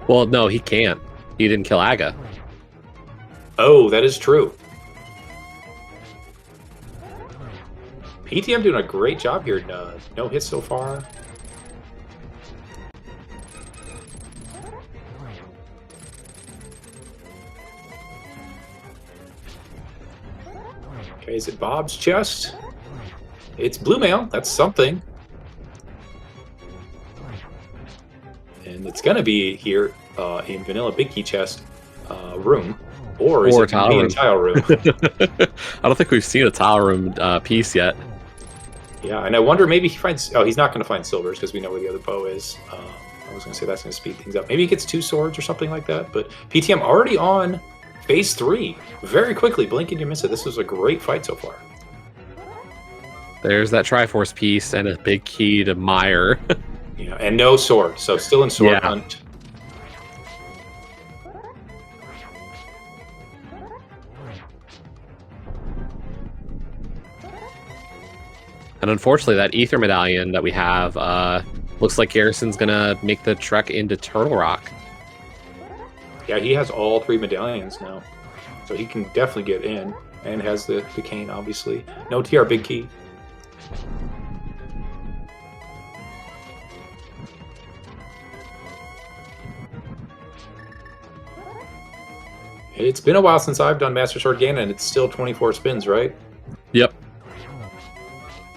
Well, no, he can't. He didn't kill Aga. Oh, that is true. PTM doing a great job here. No hits so far. Okay, is it Bob's chest? It's Blue Mail. That's something. And it's going to be here in Vanilla Big Key Chest room. Or is it tile room? I don't think we've seen a tile room piece yet. Yeah, and I wonder maybe he finds... Oh, he's not going to find silvers because we know where the other bow is. I was going to say that's going to speed things up. Maybe he gets 2 swords or something like that. But PTM already on phase 3. Very quickly. Blink and you miss it. This was a great fight so far. There's that Triforce piece and a big key to Meyer. Yeah, and no sword. So still in sword hunt. And unfortunately, that Ether Medallion that we have looks like Garrison's going to make the trek into Turtle Rock. Yeah, he has all 3 medallions now. So he can definitely get in. And has the cane, obviously. No TR Big Key. It's been a while since I've done Master Sword Ganon, and it's still 24 spins, right? Yep.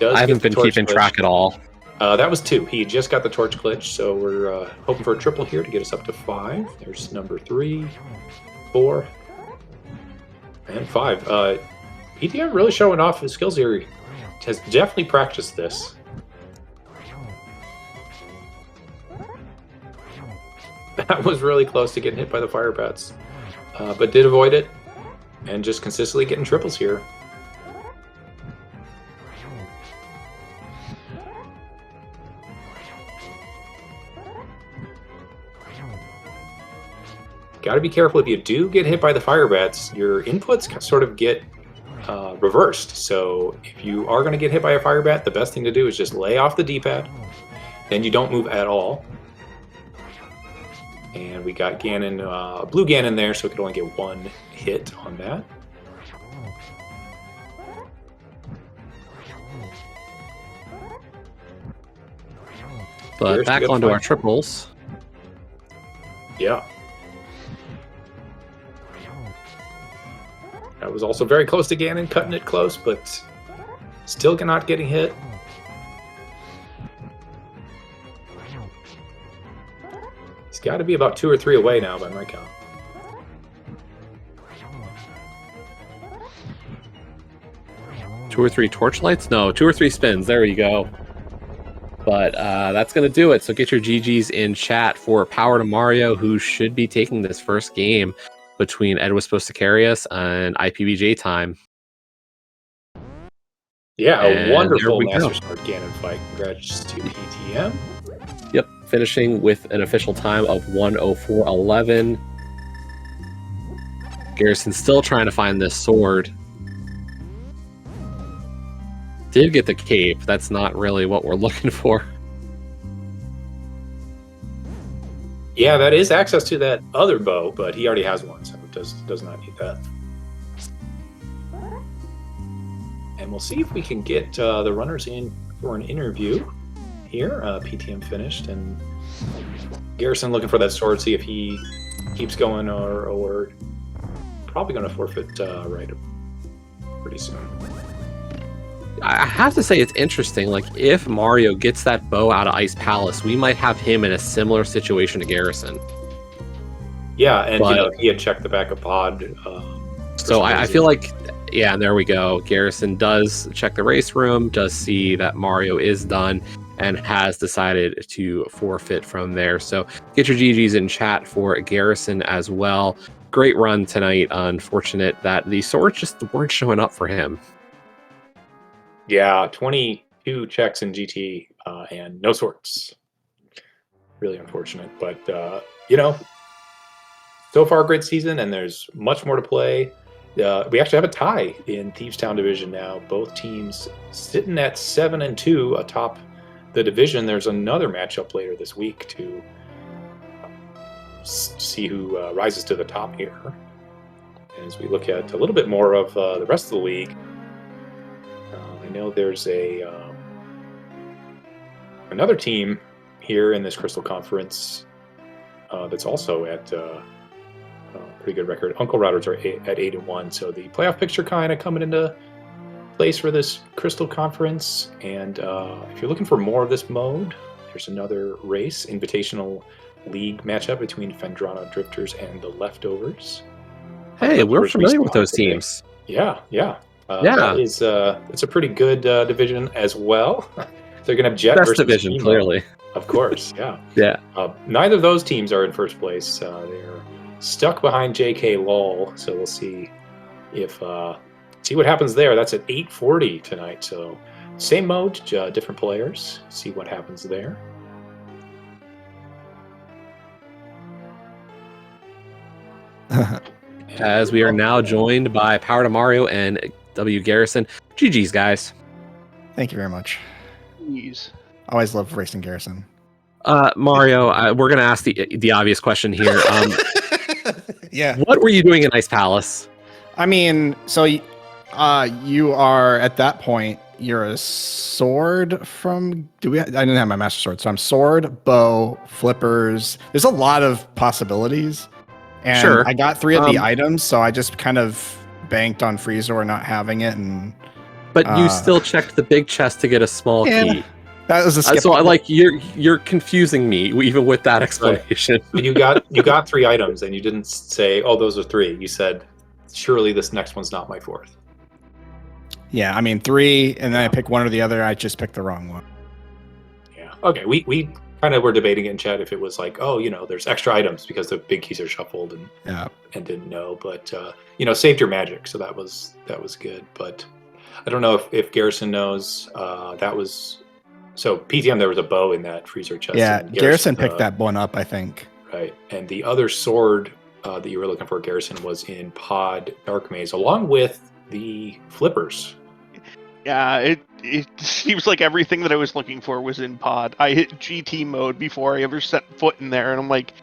I haven't been keeping track at all. That was 2. He just got the torch glitch, so we're hoping for a triple here to get us up to 5. There's number 3, 4, and 5. PTM really showing off his skills here. He has definitely practiced this. That was really close to getting hit by the fire bats. But did avoid it, and just consistently getting triples here. Got to be careful if you do get hit by the fire bats, your inputs sort of get reversed. So if you are going to get hit by a fire bat, the best thing to do is just lay off the D-pad. Then you don't move at all. And we got Ganon, blue Ganon there, so we could only get 1 hit on that. But Here's back to get onto our five. triples. Yeah. That was also very close to Ganon, cutting it close, but still not getting hit. He's got to be about 2 or 3 away now by my count. Two or three torchlights? No, 2 or 3 spins. There you go. But that's going to do it. So get your GGs in chat for Power to Mario, who should be taking this first game between Edwispos Sicarius and IPBJ time. Yeah, And a there wonderful we go. Master Sword Ganon fight. Congrats to PTM. Yep, finishing with an official time of 1:04.11. Garrison still trying to find this sword. Did get the cape. That's not really what we're looking for. Yeah, that is access to that other bow, but he already has one, so it does not need that. And we'll see if we can get the runners in for an interview here. PTM finished, and Garrison looking for that sword, see if he keeps going or probably going to forfeit right pretty soon. I have to say it's interesting. Like, if Mario gets that bow out of Ice Palace, we might have him in a similar situation to Garrison. Yeah, and he had checked the backup pod. So I feel like, yeah, there we go. Garrison does check the race room, does see that Mario is done, and has decided to forfeit from there. So get your GGs in chat for Garrison as well. Great run tonight. Unfortunate that the swords just weren't showing up for him. Yeah, 22 checks in GT and no swords. Really unfortunate, but so far a great season, and there's much more to play. We actually have a tie in Thieves Town division now. Both teams sitting at 7-2 atop the division. There's another matchup later this week to see who rises to the top here. As we look at a little bit more of the rest of the league, I know there's another team here in this Crystal Conference that's also at pretty good record. Uncle Routers are at 8-1, so the playoff picture kind of coming into place for this Crystal Conference. And if you're looking for more of this mode, there's another race, Invitational League matchup between Fendrana Drifters and the Leftovers. Hey, we're familiar with those teams. Yeah. That is it's a pretty good division as well. They're gonna have Jet Best versus division, Emo. clearly. Of course, yeah. Yeah. Neither of those teams are in first place. They're stuck behind JK Lol, so we'll see if see what happens there. That's at 8:40 tonight. So same mode, different players. See what happens there. As we are now joined by Power to Mario and W. Garrison. GG's, guys. Thank you very much. Jeez. Always love racing Garrison. Mario, we're going to ask the obvious question here. Yeah. What were you doing in Ice Palace? I mean, so you are at that point. You're a sword from. I didn't have my master sword, so I'm sword, bow, flippers. There's a lot of possibilities, and Sure. I got 3 of the items, so I just kind of banked on Freezor not having it, and. But you still checked the big chest to get a small key. That was a skip. So you're confusing me even with that explanation. Right. you got 3 items, and you didn't say, "Oh, those are 3." You said, "Surely this next one's not my 4th." Yeah, I mean 3, and then I pick one or the other. I just picked the wrong one. Yeah. Okay. We kind of were debating in chat if it was like, oh, there's extra items because the big keys are shuffled and didn't know, but saved your magic, so that was good. But I don't know if Garrison knows. That was so PTM. There was a bow in that freezer chest. Yeah, Garrison picked that one up, I think. Right, and the other sword that you were looking for, Garrison, was in Pod Dark Maze, along with the flippers. Yeah, it seems like everything that I was looking for was in Pod. I hit GT mode before I ever set foot in there, and I'm like,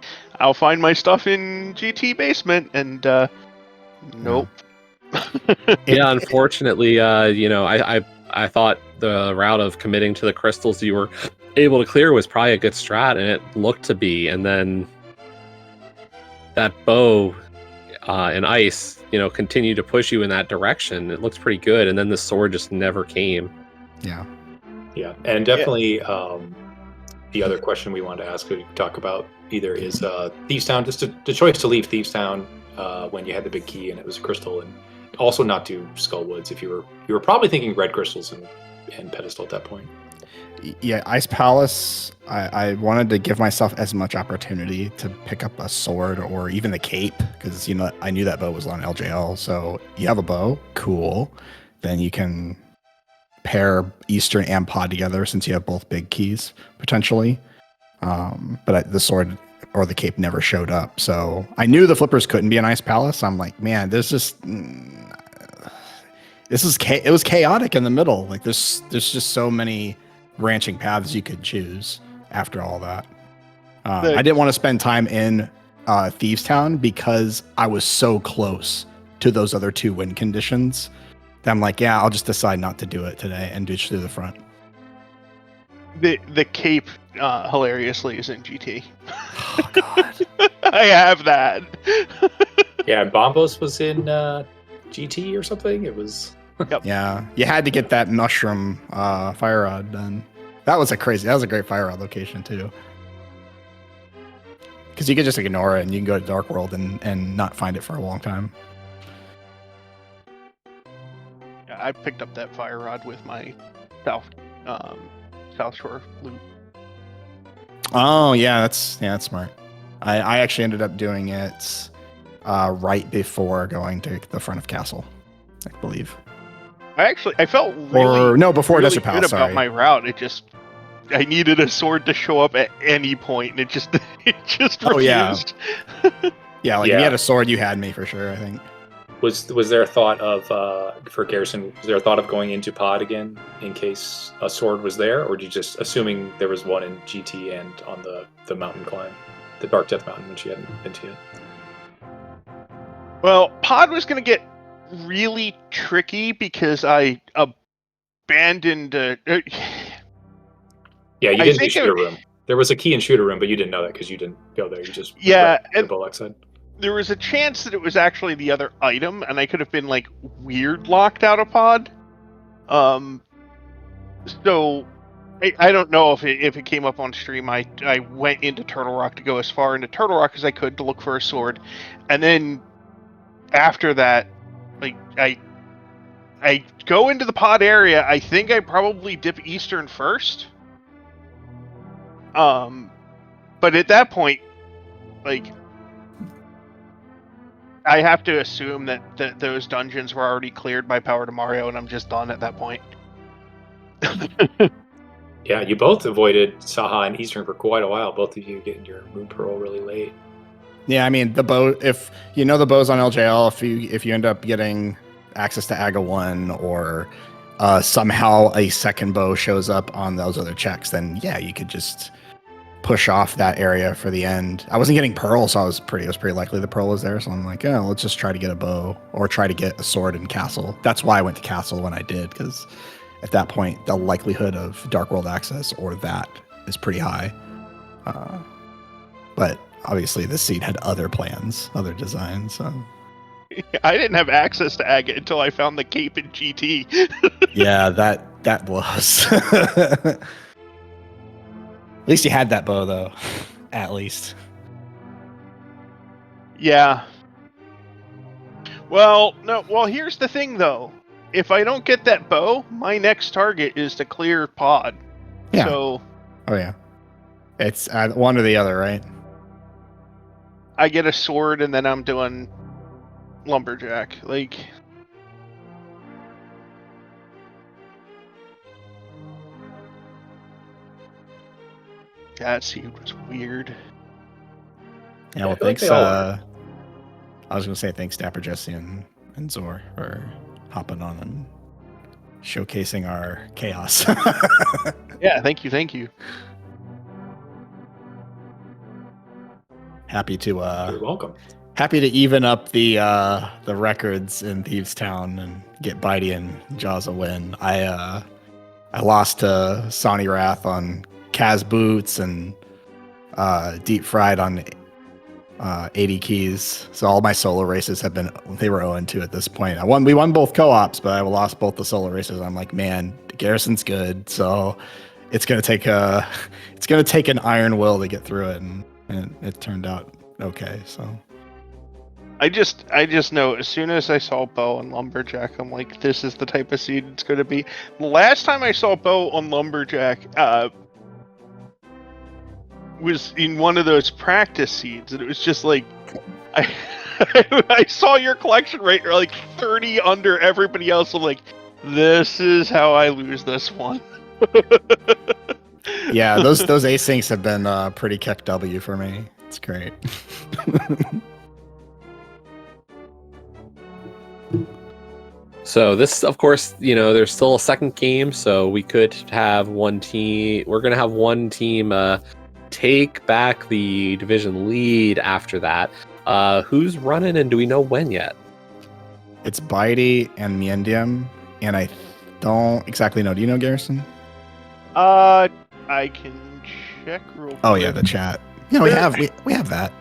I'll find my stuff in GT basement, and nope. Yeah, unfortunately, I thought the route of committing to the crystals you were able to clear was probably a good strat, and it looked to be. And then that bow and ice, continued to push you in that direction. It looks pretty good, and then the sword just never came. Yeah. Yeah, and definitely the other question we wanted to ask, we talk about either is Thieves Town, just the choice to leave Thieves Town when you had the big key and it was a crystal, and also not do Skullwoods if you were probably thinking red crystals and pedestal at that point. Yeah, Ice Palace, I wanted to give myself as much opportunity to pick up a sword or even the cape, because I knew that bow was on LJL. So you have a bow, cool. Then you can pair Eastern and Pod together since you have both big keys potentially. But the sword or the cape never showed up. So I knew the flippers couldn't be an Ice Palace. I'm like, man, it was chaotic in the middle. Like there's just so many branching paths you could choose after all that. I didn't want to spend time in Thieves Town because I was so close to those other two win conditions that I'm like, yeah, I'll just decide not to do it today and ditch through the front. The cape, hilariously, is in GT. Oh, God. I have that. Yeah, Bombos was in GT or something. It was... Yeah, you had to get that mushroom fire rod done. That was a great fire rod location too. Because you could just ignore it and you can go to Dark World and not find it for a long time. Yeah, I picked up that fire rod with my South Shore loot. Oh yeah, that's smart. I actually ended up doing it right before going to the front of Castle, I believe. I felt really before really Desert good Palace. about my route. I needed a sword to show up at any point, and it just refused. Oh, yeah. Yeah, if you had a sword, you had me for sure, I think. Was there a thought of for Garrison? Was there a thought of going into Pod again in case a sword was there, or did you just assuming there was one in GT and on the mountain climb, the Dark Death Mountain, which you hadn't been to yet? Well, Pod was going to get really tricky because I abandoned. Yeah, you didn't do shooter room. There was a key in shooter room, but you didn't know that because you didn't go there. You just and the Bullock side. There was a chance that it was actually the other item, and I could have been like weird locked out of Pod. So I don't know if it came up on stream. I went into Turtle Rock to go as far into Turtle Rock as I could to look for a sword, and then after that, like I go into the Pod area. I think I probably dip Eastern first. But at that point, like, I have to assume that those dungeons were already cleared by Power to Mario, and I'm just done at that point. Yeah, you both avoided Saha and Eastern for quite a while. Both of you getting your Moon Pearl really late. Yeah, I mean the bow. If you know the bow's on LJL, if you end up getting access to Aga 1 or somehow a second bow shows up on those other checks, then yeah, you could just push off that area for the end. I wasn't getting pearl, so it was pretty likely the pearl was there. So I'm like, oh, let's just try to get a bow or try to get a sword in Castle. That's why I went to Castle when I did, because at that point the likelihood of Dark World access or that is pretty high. But obviously the seed had other plans, other designs. So I didn't have access to Agate until I found the cape in GT. Yeah, that was. At least you had that bow, though. At least. Yeah. Well, no. Well, here's the thing, though. If I don't get that bow, my next target is to clear Pod. Yeah. So. Oh yeah. It's one or the other, right? I get a sword, and then I'm doing Lumberjack. Like. That seed was weird. Yeah, well, thanks. I was gonna say thanks, Dapper Jesse and Zor, for hopping on and showcasing our chaos. Yeah, thank you. Happy to You're welcome. Happy to even up the records in Thieves Town and get Bitey and Jaws a win. I lost to Sonny Wrath on Kaz boots and deep fried on 80 keys. So all my solo races were 0-2 at this point. We won both co-ops, but I lost both the solo races. I'm like, man, Garrison's good, so it's gonna take an iron will to get through it, and it turned out okay. So I just know as soon as I saw Bo on Lumberjack, I'm like, this is the type of seed it's going to be. The last time I saw Bo on Lumberjack was in one of those practice seeds, and it was just like, I saw your collection rate, you're like 30 under everybody else. I'm like, this is how I lose this one. yeah, those asyncs have been pretty kick W for me. It's great. So this, of course, there's still a second game, so we could have one team. We're going to have one team take back the division lead after that. Who's running, and do we know when yet? It's Bitey and Miendium, and I don't exactly know. Do you know, Garrison? I can check real quick. Oh yeah, the chat. Yeah, we have that.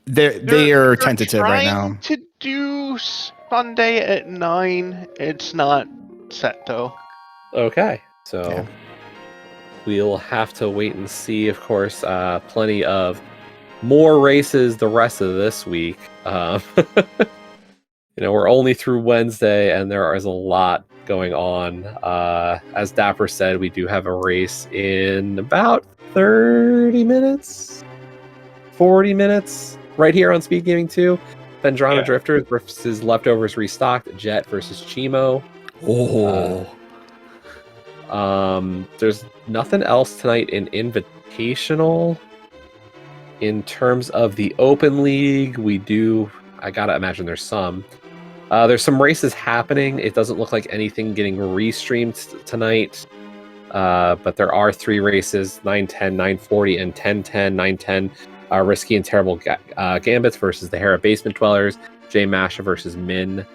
They are tentative right now. To do Sunday at 9. It's not set though. Okay, so Yeah. we'll have to wait and see. Of course, plenty of more races the rest of this week. We're only through Wednesday, and there is a lot going on. As Dapper said, we do have a race in about 30 minutes, 40 minutes, right here on SpeedGaming 2. Vendrana Drifters versus Leftovers Restocked, Jet versus Chimo. There's nothing else tonight in Invitational. In terms of the Open League, I gotta imagine there's some. There's some races happening. It doesn't look like anything getting restreamed tonight. But there are 3 races, 910, 940, and 1010, 910. Risky and Terrible Gambits versus the Hera Basement Dwellers. J Masha versus Min.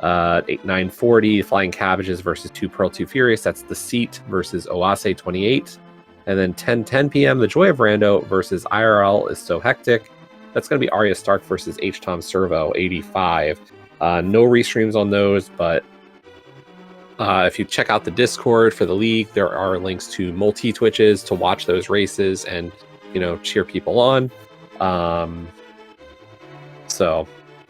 940, Flying Cabbages versus 2 Pearl 2 Furious. That's The Seat versus Oase 28. And then 10:10 p.m. The Joy of Rando versus IRL is So Hectic. That's going to be Arya Stark versus H. Tom Servo 85. No restreams on those, but if you check out the Discord for the league, there are links to multi-Twitches to watch those races and cheer people on.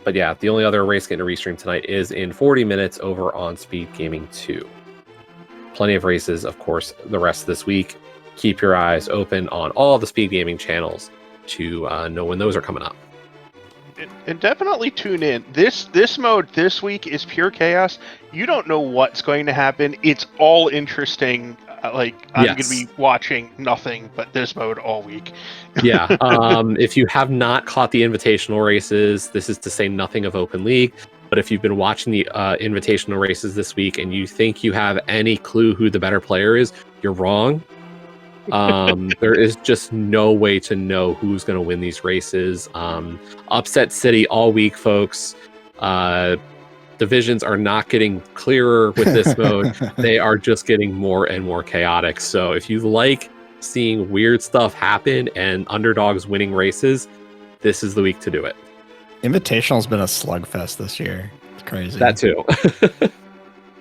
But yeah, the only other race getting a restream tonight is in 40 minutes over on SpeedGaming 2. Plenty of races, of course, the rest of this week. Keep your eyes open on all the SpeedGaming channels to know when those are coming up. And definitely tune in. This mode this week is pure chaos. You don't know what's going to happen. It's all interesting. I'm going to be watching nothing but this mode all week. Yeah. If you have not caught the invitational races, this is to say nothing of Open League. But if you've been watching the invitational races this week and you think you have any clue who the better player is, you're wrong. There is just no way to know who's going to win these races. Upset City all week, folks. Divisions are not getting clearer with this mode. They are just getting more and more chaotic. So if you like seeing weird stuff happen and underdogs winning races, this is the week to do it. Invitational's been a slugfest this year. It's crazy. That too.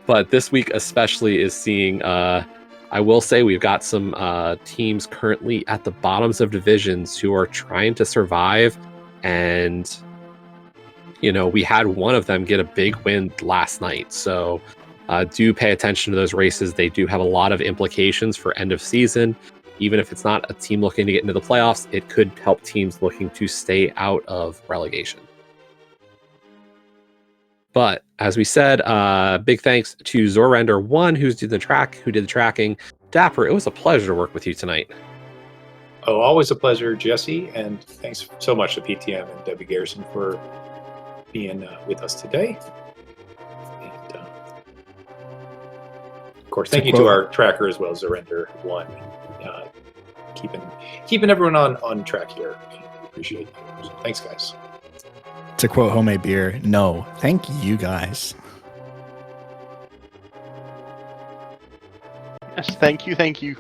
But this week especially is seeing... I will say we've got some teams currently at the bottoms of divisions who are trying to survive. And, we had one of them get a big win last night. So do pay attention to those races. They do have a lot of implications for end of season. Even if it's not a team looking to get into the playoffs, it could help teams looking to stay out of relegation. But as we said, big thanks to Zorrender1, who did the tracking. Dapper, it was a pleasure to work with you tonight. Oh, always a pleasure, Jesse. And thanks so much to PTM and Debbie Garrison for being with us today. And of course, thank you to our tracker as well, Zorrender1, keeping everyone on track here. Appreciate it. Thanks, guys. To quote Homemade Beer, no, thank you guys. Yes, thank you.